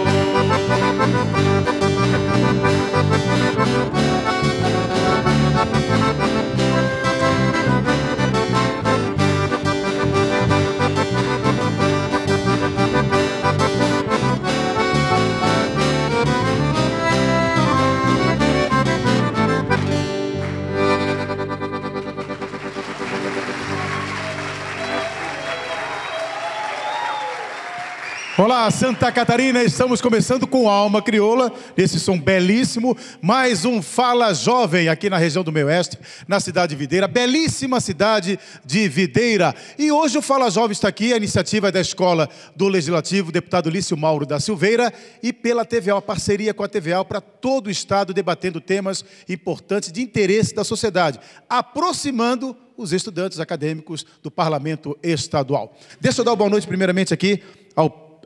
Olá, Santa Catarina, estamos começando com Alma Crioula, esse som belíssimo, mais um Fala Jovem aqui na região do Meio-Oeste, na cidade de Videira, belíssima cidade de Videira. E hoje o Fala Jovem está aqui, a iniciativa da Escola do Legislativo, deputado Lício Mauro da Silveira, e pela TVA, a parceria com a TVA para todo o estado, debatendo temas importantes de interesse da sociedade, aproximando os estudantes acadêmicos do Parlamento Estadual. Deixa eu dar uma boa noite primeiramente aqui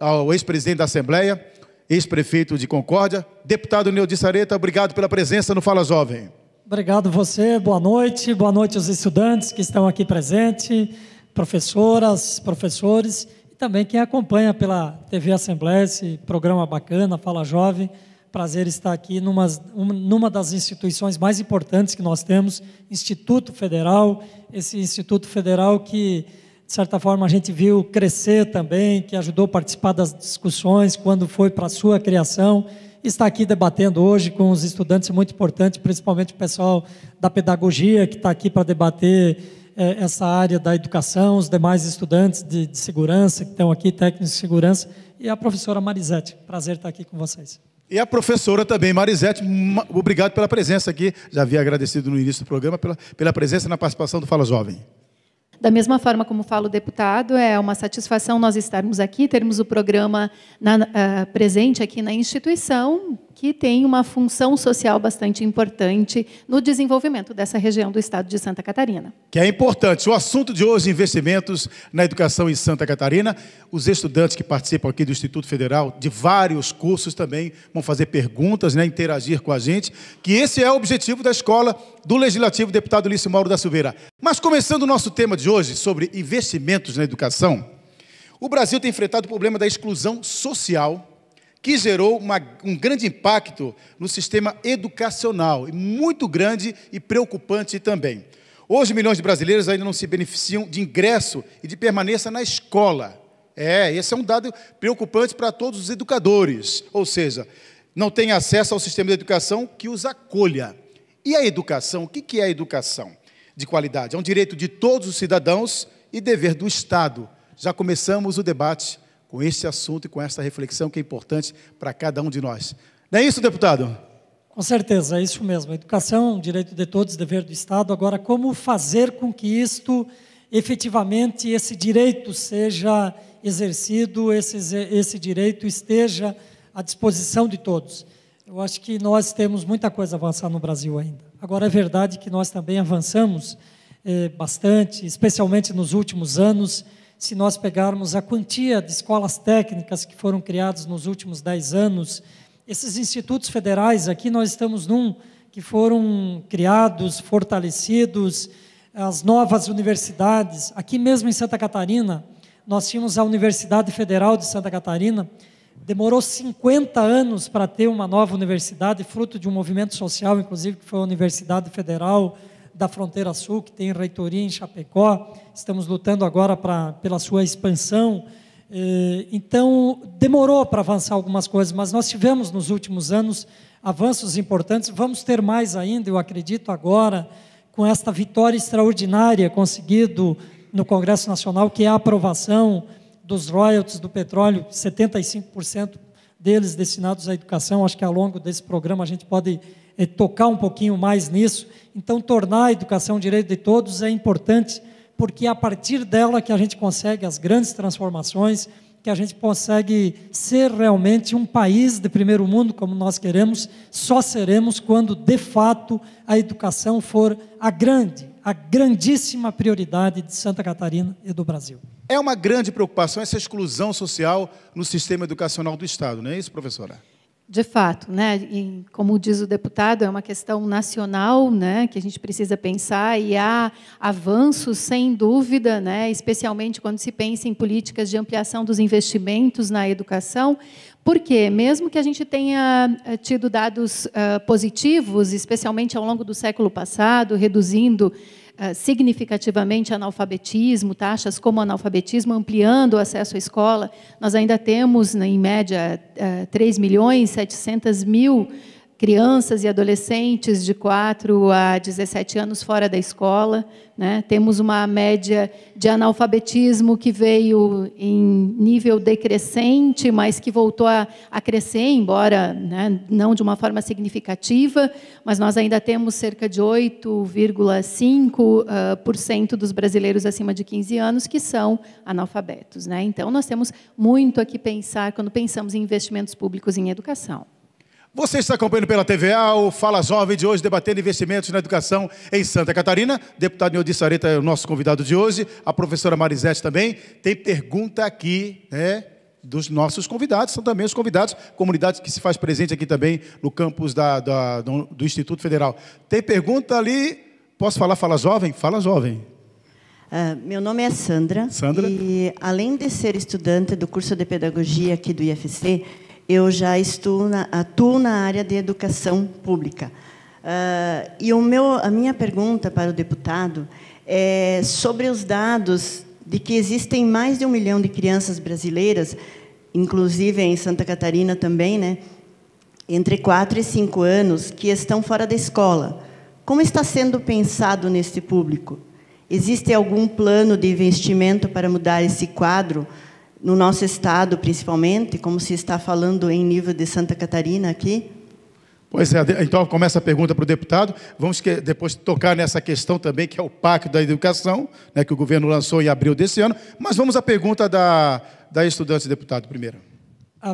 ao ex-presidente da Assembleia, ex-prefeito de Concórdia, deputado Neudi Sareta, obrigado pela presença no Fala Jovem. Obrigado você, boa noite aos estudantes que estão aqui presentes, professoras, professores, e também quem acompanha pela TV Assembleia, esse programa bacana, Fala Jovem. Prazer estar aqui numa das instituições mais importantes que nós temos, Instituto Federal, esse Instituto Federal que, de certa forma, a gente viu crescer também, que ajudou a participar das discussões quando foi para a sua criação. Está aqui debatendo hoje com os estudantes, é muito importante, principalmente o pessoal da pedagogia, que está aqui para debater essa área da educação, os demais estudantes de segurança, que estão aqui, técnicos de segurança, e a professora Marisete. Prazer estar aqui com vocês. E a professora também, Marisete, obrigado pela presença aqui. Já havia agradecido no início do programa pela presença na participação do Fala Jovem. Da mesma forma como fala o deputado, é uma satisfação nós estarmos aqui, termos o programa presente aqui na instituição, que tem uma função social bastante importante no desenvolvimento dessa região do estado de Santa Catarina. Que é importante. O assunto de hoje, investimentos na educação em Santa Catarina. Os estudantes que participam aqui do Instituto Federal, de vários cursos também, vão fazer perguntas, né, interagir com a gente, que esse é o objetivo da Escola do Legislativo, deputado Lício Mauro da Silveira. Mas começando o nosso tema de hoje, sobre investimentos na educação, o Brasil tem enfrentado o problema da exclusão social, que gerou um grande impacto no sistema educacional, muito grande e preocupante também. Hoje, milhões de brasileiros ainda não se beneficiam de ingresso e de permanência na escola. Esse é um dado preocupante para todos os educadores, ou seja, não têm acesso ao sistema de educação que os acolha. E a educação, o que é a educação de qualidade? É um direito de todos os cidadãos e dever do Estado. Já começamos o debate com esse assunto e com essa reflexão que é importante para cada um de nós. Não é isso, deputado? Com certeza, é isso mesmo. A educação é um direito de todos, dever do Estado. Agora, como fazer com que isto, efetivamente, esse direito seja exercido, esse direito esteja à disposição de todos? Eu acho que nós temos muita coisa a avançar no Brasil ainda. Agora, é verdade que nós também avançamos bastante, especialmente nos últimos anos. Se nós pegarmos a quantia de escolas técnicas que foram criadas nos últimos 10 anos, esses institutos federais, aqui nós estamos num que foram criados, fortalecidos, as novas universidades. Aqui mesmo em Santa Catarina, nós tínhamos a Universidade Federal de Santa Catarina, demorou 50 anos para ter uma nova universidade, fruto de um movimento social, inclusive, que foi a Universidade Federal da Fronteira Sul, que tem reitoria em Chapecó. Estamos lutando agora pela sua expansão. Então, demorou para avançar algumas coisas, mas nós tivemos nos últimos anos avanços importantes. Vamos ter mais ainda, eu acredito, agora, com esta vitória extraordinária conseguida no Congresso Nacional, que é a aprovação dos royalties do petróleo, 75% deles destinados à educação. Acho que ao longo desse programa a gente pode tocar um pouquinho mais nisso. Então, tornar a educação direito de todos é importante, porque é a partir dela que a gente consegue as grandes transformações, que a gente consegue ser realmente um país de primeiro mundo, como nós queremos. Só seremos quando, de fato, a educação for a grandíssima prioridade de Santa Catarina e do Brasil. É uma grande preocupação essa exclusão social no sistema educacional do Estado, não é isso, professora? De fato, né? E, como diz o deputado, é uma questão nacional, né, que a gente precisa pensar, e há avanços, sem dúvida, né, especialmente quando se pensa em políticas de ampliação dos investimentos na educação, porque, mesmo que a gente tenha tido dados positivos, especialmente ao longo do século passado, reduzindo significativamente analfabetismo, taxas como analfabetismo, ampliando o acesso à escola, nós ainda temos, em média, 3.700.000 crianças e adolescentes de 4 a 17 anos fora da escola, né? Temos uma média de analfabetismo que veio em nível decrescente, mas que voltou a crescer, embora, né, não de uma forma significativa, mas nós ainda temos cerca de 8,5% dos brasileiros acima de 15 anos que são analfabetos, né? Então, nós temos muito a que pensar quando pensamos em investimentos públicos em educação. Você está acompanhando pela TVA o Fala Jovem de hoje, debatendo investimentos na educação em Santa Catarina. Deputado Neudi Sareta é o nosso convidado de hoje, a professora Marisete também. Tem pergunta aqui, né, dos nossos convidados, são também os convidados, comunidade que se faz presente aqui também no campus do Instituto Federal. Tem pergunta ali, posso falar Fala Jovem? Fala Jovem. Meu nome é Sandra, e além de ser estudante do curso de Pedagogia aqui do IFC, eu já atuo na área de educação pública. E a minha pergunta para o deputado é sobre os dados de que existem mais de 1 milhão de crianças brasileiras, inclusive em Santa Catarina também, né, entre 4 e 5 anos, que estão fora da escola. Como está sendo pensado nesse público? Existe algum plano de investimento para mudar esse quadro, no nosso estado, principalmente, como se está falando em nível de Santa Catarina aqui? Pois é, então começa a pergunta para o deputado. Vamos depois tocar nessa questão também, que é o Pacto da Educação, né, que o governo lançou em abril desse ano. Mas vamos à pergunta da estudante, deputado, primeiro.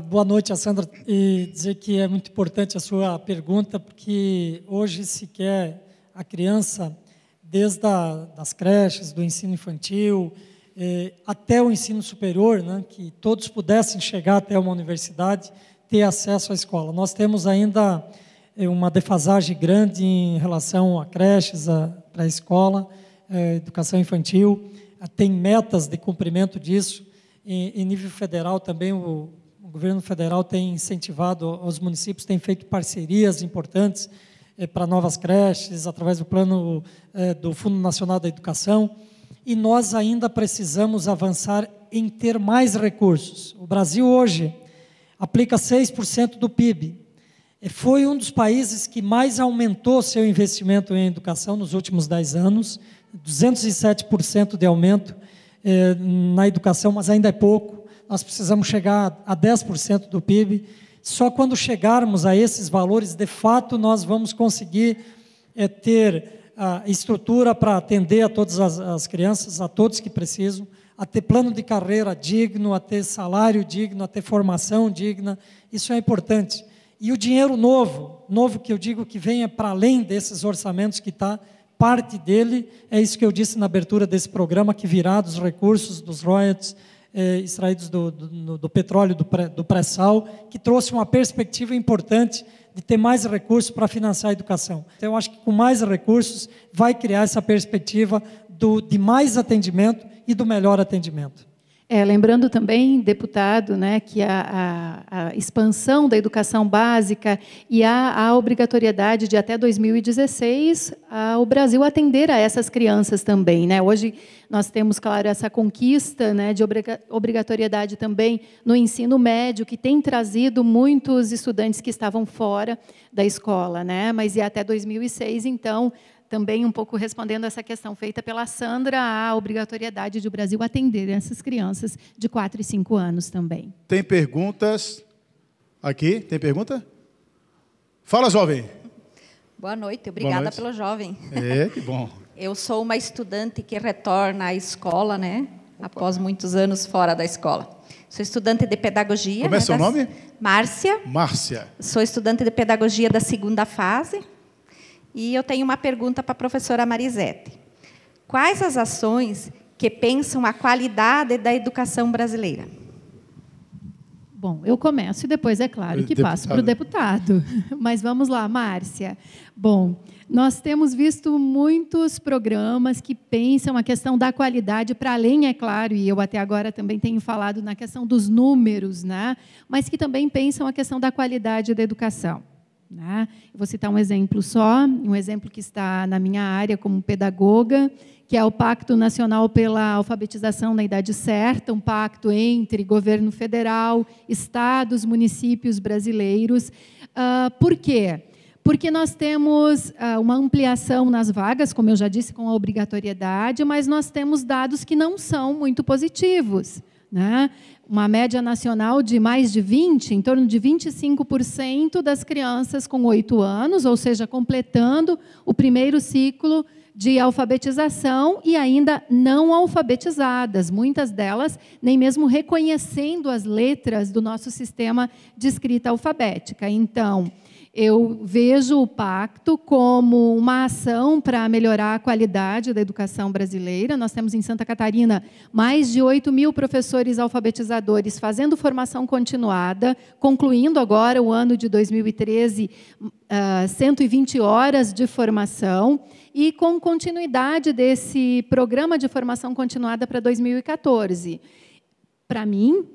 Boa noite, Sandra. E dizer que é muito importante a sua pergunta, porque hoje se quer a criança, desde das creches, do ensino infantil, até o ensino superior, né, que todos pudessem chegar até uma universidade, ter acesso à escola. Nós temos ainda uma defasagem grande em relação a creches, a pré-escola, educação infantil. Tem metas de cumprimento disso. Em nível federal também, o governo federal tem incentivado, os municípios têm feito parcerias importantes para novas creches, através do plano do Fundo Nacional da Educação. E nós ainda precisamos avançar em ter mais recursos. O Brasil hoje aplica 6% do PIB. Foi um dos países que mais aumentou seu investimento em educação nos últimos 10 anos, 207% de aumento na educação, mas ainda é pouco. Nós precisamos chegar a 10% do PIB. Só quando chegarmos a esses valores, de fato, nós vamos conseguir ter a estrutura para atender a todas as crianças, a todos que precisam, a ter plano de carreira digno, a ter salário digno, a ter formação digna. Isso é importante. E o dinheiro novo que eu digo que venha para além desses orçamentos que está, parte dele, é isso que eu disse na abertura desse programa, que virá dos recursos, dos royalties extraídos do petróleo, do pré-sal, que trouxe uma perspectiva importante de ter mais recursos para financiar a educação. Então, eu acho que com mais recursos vai criar essa perspectiva de mais atendimento e do melhor atendimento. Lembrando também, deputado, né, que a expansão da educação básica e a obrigatoriedade de até 2016 o Brasil atender a essas crianças também, né? Hoje nós temos, claro, essa conquista, né, de obrigatoriedade também no ensino médio, que tem trazido muitos estudantes que estavam fora da escola, né? Mas e até 2006, então, também um pouco respondendo essa questão feita pela Sandra, a obrigatoriedade de o Brasil atender essas crianças de 4 e 5 anos também. Tem perguntas aqui? Tem pergunta? Fala, jovem. Boa noite, obrigada pelo jovem. Que bom. Eu sou uma estudante que retorna à escola, né? Após muitos anos fora da escola. Sou estudante de pedagogia. Como é seu nome? Márcia. Márcia. Sou estudante de pedagogia da 2ª fase. E eu tenho uma pergunta para a professora Marisete. Quais as ações que pensam a qualidade da educação brasileira? Bom, eu começo e depois, é claro, que passo para o deputado. Mas vamos lá, Márcia. Bom, nós temos visto muitos programas que pensam a questão da qualidade para além, é claro, e eu até agora também tenho falado na questão dos números, né? Mas que também pensam a questão da qualidade da educação. Né? Eu vou citar um exemplo só, um exemplo que está na minha área como pedagoga, que é o Pacto Nacional pela Alfabetização na Idade Certa, um pacto entre governo federal, estados, municípios brasileiros. Por quê? Porque nós temos uma ampliação nas vagas, como eu já disse, com a obrigatoriedade, mas nós temos dados que não são muito positivos, né? Uma média nacional de mais de 20%, em torno de 25% das crianças com 8 anos, ou seja, completando o primeiro ciclo de alfabetização e ainda não alfabetizadas, muitas delas nem mesmo reconhecendo as letras do nosso sistema de escrita alfabética. Então, eu vejo o pacto como uma ação para melhorar a qualidade da educação brasileira. Nós temos em Santa Catarina mais de 8.000 professores alfabetizadores fazendo formação continuada, concluindo agora o ano de 2013, 120 horas de formação, e com continuidade desse programa de formação continuada para 2014. Para mim,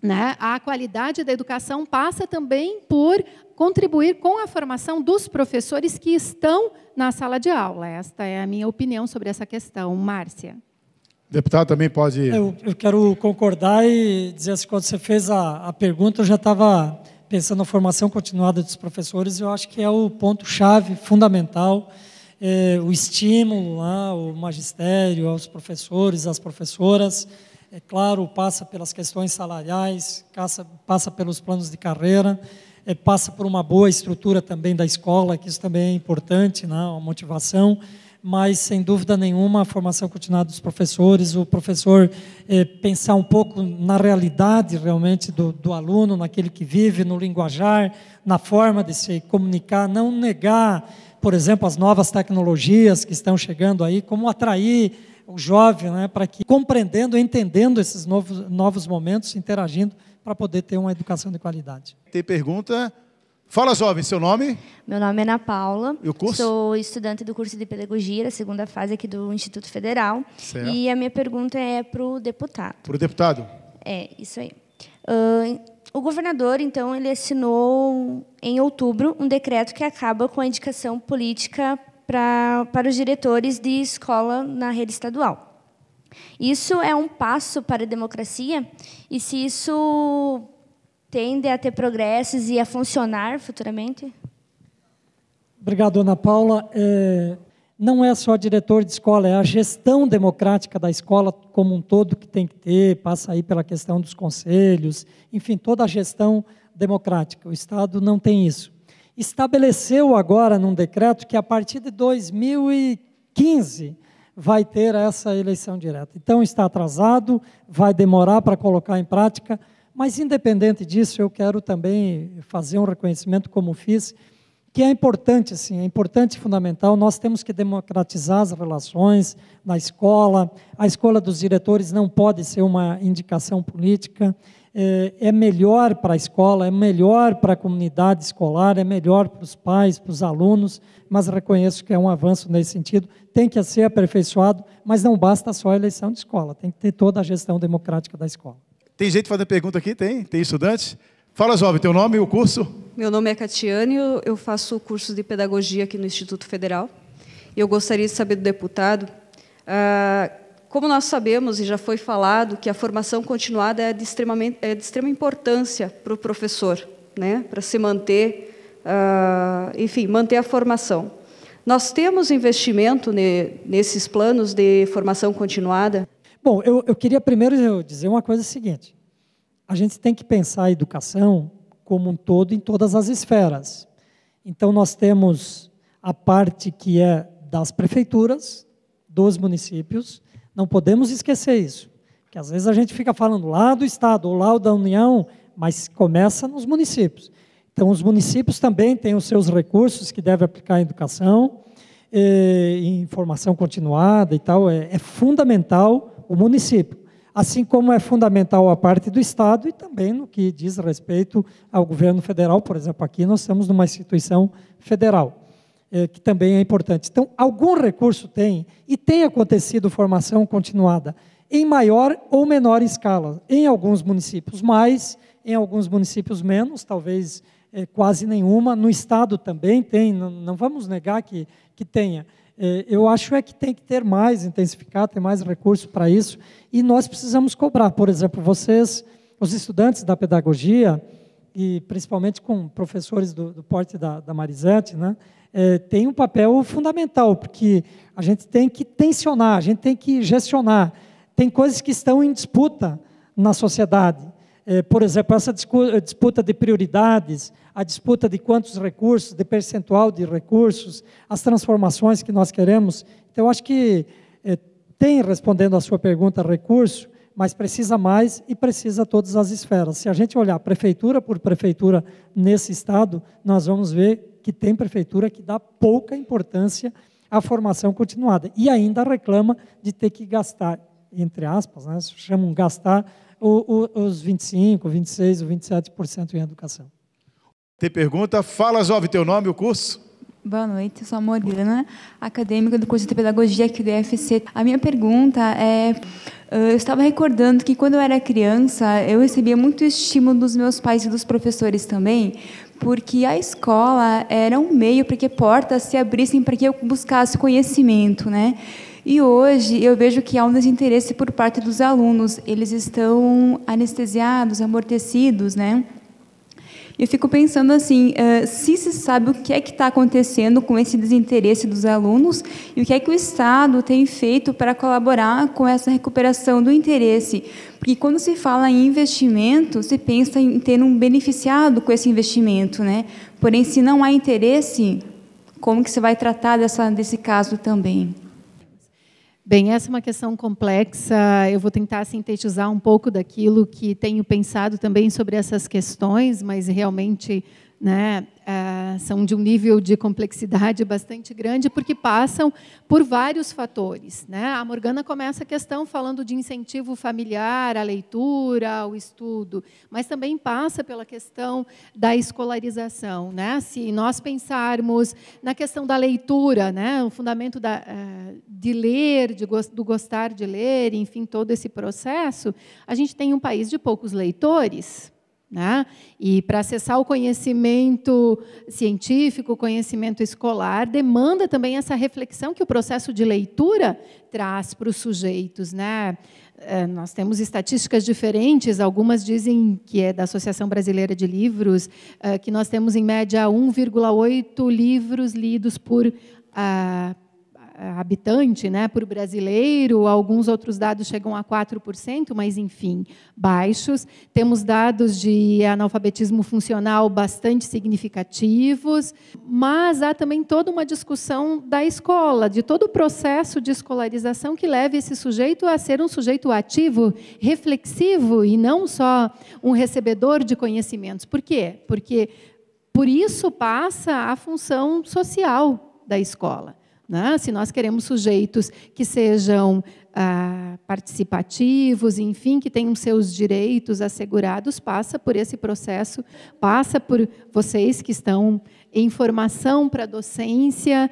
né, a qualidade da educação passa também por contribuir com a formação dos professores que estão na sala de aula. Esta é a minha opinião sobre essa questão. Márcia. Deputado também pode... Eu quero concordar e dizer assim, quando você fez a pergunta, eu já estava pensando na formação continuada dos professores, eu acho que é o ponto-chave fundamental, o estímulo ao magistério, aos professores, às professoras. É claro, passa pelas questões salariais, passa pelos planos de carreira, passa por uma boa estrutura também da escola, que isso também é importante, né, a motivação, mas, sem dúvida nenhuma, a formação continuada dos professores, o professor pensar um pouco na realidade, realmente, do aluno, naquele que vive, no linguajar, na forma de se comunicar, não negar, por exemplo, as novas tecnologias que estão chegando aí, como atrair o jovem, né, para que, compreendendo, entendendo esses novos momentos, interagindo, para poder ter uma educação de qualidade. Tem pergunta? Fala, jovem, seu nome? Meu nome é Ana Paula. E o curso? Sou estudante do curso de Pedagogia, da 2ª fase aqui do Instituto Federal. Certo. E a minha pergunta é para o deputado. Para o deputado? É, isso aí. O governador, então, ele assinou, em outubro, um decreto que acaba com a indicação política para os diretores de escola na rede estadual. Isso é um passo para a democracia? E se isso tende a ter progressos e a funcionar futuramente? Obrigado, Ana Paula. Não é só diretor de escola, é a gestão democrática da escola como um todo que tem que ter, passa aí pela questão dos conselhos, enfim, toda a gestão democrática. O Estado não tem isso. Estabeleceu agora num decreto que a partir de 2015 vai ter essa eleição direta. Então está atrasado, vai demorar para colocar em prática, mas independente disso, eu quero também fazer um reconhecimento como fiz, que é importante, sim, é importante e fundamental. Nós temos que democratizar as relações na escola. A escola dos diretores não pode ser uma indicação política. é melhor para a escola, é melhor para a comunidade escolar, é melhor para os pais, para os alunos, mas reconheço que é um avanço nesse sentido, tem que ser aperfeiçoado, mas não basta só a eleição de escola, tem que ter toda a gestão democrática da escola. Tem gente fazendo pergunta aqui? Tem estudante? Fala, jovem, teu nome e o curso? Meu nome é Catiane, eu faço o curso de Pedagogia aqui no Instituto Federal. Eu gostaria de saber do deputado, como nós sabemos, e já foi falado, que a formação continuada é de extrema importância para o professor, né? Para se manter, enfim, manter a formação. Nós temos investimento nesses planos de formação continuada? Bom, eu queria primeiro dizer uma coisa seguinte. A gente tem que pensar a educação como um todo em todas as esferas. Então, nós temos a parte que é das prefeituras, dos municípios. Não podemos esquecer isso, porque às vezes a gente fica falando lá do Estado ou lá da União, mas começa nos municípios. Então, os municípios também têm os seus recursos que devem aplicar em educação, em formação continuada e tal. É fundamental o município, assim como é fundamental a parte do Estado e também no que diz respeito ao governo federal. Por exemplo, aqui nós estamos numa instituição federal, que também é importante. Então, algum recurso tem, e tem acontecido formação continuada, em maior ou menor escala, em alguns municípios mais, em alguns municípios menos, talvez quase nenhuma. No Estado também tem, não vamos negar que tenha. Eu acho que tem que ter mais, intensificar, ter mais recursos para isso, e nós precisamos cobrar. Por exemplo, vocês, os estudantes da pedagogia, e principalmente com professores do porte da Marisete, né, tem um papel fundamental, porque a gente tem que tensionar, a gente tem que gestionar. Tem coisas que estão em disputa na sociedade. Por exemplo, essa disputa de prioridades, a disputa de quantos recursos, de percentual de recursos, as transformações que nós queremos. Então, eu acho que tem, respondendo à sua pergunta, recurso, mas precisa mais e precisa todas as esferas. Se a gente olhar prefeitura por prefeitura nesse estado, nós vamos ver que tem prefeitura que dá pouca importância à formação continuada e ainda reclama de ter que gastar, entre aspas, né, chamam gastar os 25%, 26% ou 27% em educação. Tem pergunta? Fala, jovem, teu nome e o curso? Boa noite, eu sou a Morgana, acadêmica do curso de Pedagogia aqui do IFC. A minha pergunta é, eu estava recordando que quando eu era criança, eu recebia muito estímulo dos meus pais e dos professores também, porque a escola era um meio para que portas se abrissem para que eu buscasse conhecimento, né? E hoje eu vejo que há um desinteresse por parte dos alunos, eles estão anestesiados, amortecidos, né? Eu fico pensando assim, se sabe o que é que está acontecendo com esse desinteresse dos alunos e o que é que o Estado tem feito para colaborar com essa recuperação do interesse. Porque quando se fala em investimento, se pensa em ter um beneficiado com esse investimento, né? Porém, se não há interesse, como que você vai tratar desse caso também? Bem, essa é uma questão complexa. Eu vou tentar sintetizar um pouco daquilo que tenho pensado também sobre essas questões, mas realmente, né, são de um nível de complexidade bastante grande, porque passam por vários fatores, né? A Morgana começa a questão falando de incentivo familiar, à leitura, ao estudo, mas também passa pela questão da escolarização, né? Se nós pensarmos na questão da leitura, né, o fundamento de ler, do gostar de ler, enfim, todo esse processo, a gente tem um país de poucos leitores, né? E para acessar o conhecimento científico, o conhecimento escolar, demanda também essa reflexão que o processo de leitura traz para os sujeitos, né? Nós temos estatísticas diferentes, algumas dizem que é da Associação Brasileira de Livros, que nós temos, em média, 1,8 livros lidos por habitante, né, por brasileiro. Alguns outros dados chegam a 4%, mas, enfim, baixos. Temos dados de analfabetismo funcional bastante significativos, mas há também toda uma discussão da escola, de todo o processo de escolarização que leva esse sujeito a ser um sujeito ativo, reflexivo, e não só um recebedor de conhecimentos. Por quê? Porque por isso passa a função social da escola. Se nós queremos sujeitos que sejam participativos, enfim, que tenham seus direitos assegurados, passa por esse processo, passa por vocês que estão em formação para a docência.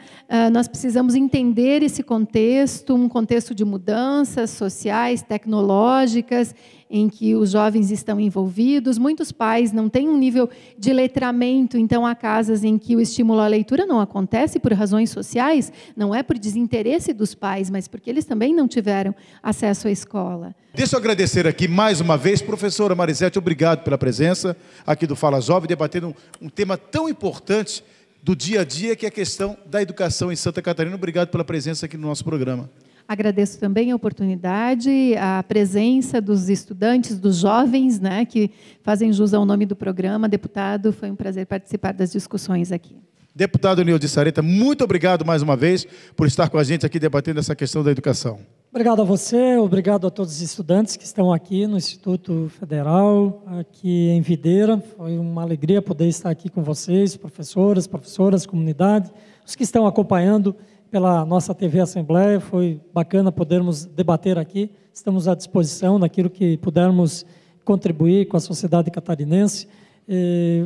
Nós precisamos entender esse contexto, um contexto de mudanças sociais, tecnológicas, em que os jovens estão envolvidos. Muitos pais não têm um nível de letramento, então há casas em que o estímulo à leitura não acontece por razões sociais, não é por desinteresse dos pais, mas porque eles também não tiveram acesso à escola. Deixa eu agradecer aqui mais uma vez, professora Marisete, obrigado pela presença aqui do Fala Jovem, debatendo um tema tão importante do dia a dia, que é a questão da educação em Santa Catarina. Obrigado pela presença aqui no nosso programa. Agradeço também a oportunidade, a presença dos estudantes, dos jovens, né, que fazem jus ao nome do programa. Deputado, foi um prazer participar das discussões aqui. Deputado Nilde Sareta, muito obrigado mais uma vez por estar com a gente aqui debatendo essa questão da educação. Obrigado a você, obrigado a todos os estudantes que estão aqui no Instituto Federal, aqui em Videira. Foi uma alegria poder estar aqui com vocês, professoras, comunidade, os que estão acompanhando pela nossa TV Assembleia. Foi bacana podermos debater aqui. Estamos à disposição naquilo que pudermos contribuir com a sociedade catarinense.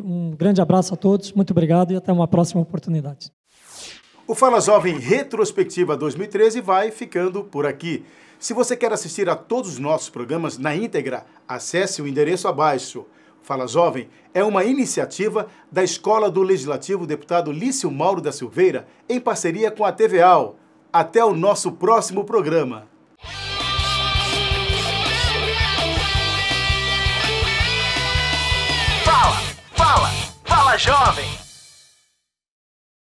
Um grande abraço a todos, muito obrigado e até uma próxima oportunidade. O Fala Jovem Retrospectiva 2013 vai ficando por aqui. Se você quer assistir a todos os nossos programas na íntegra, acesse o endereço abaixo. Fala Jovem é uma iniciativa da Escola do Legislativo Deputado Lício Mauro da Silveira, em parceria com a TVAL. Até o nosso próximo programa.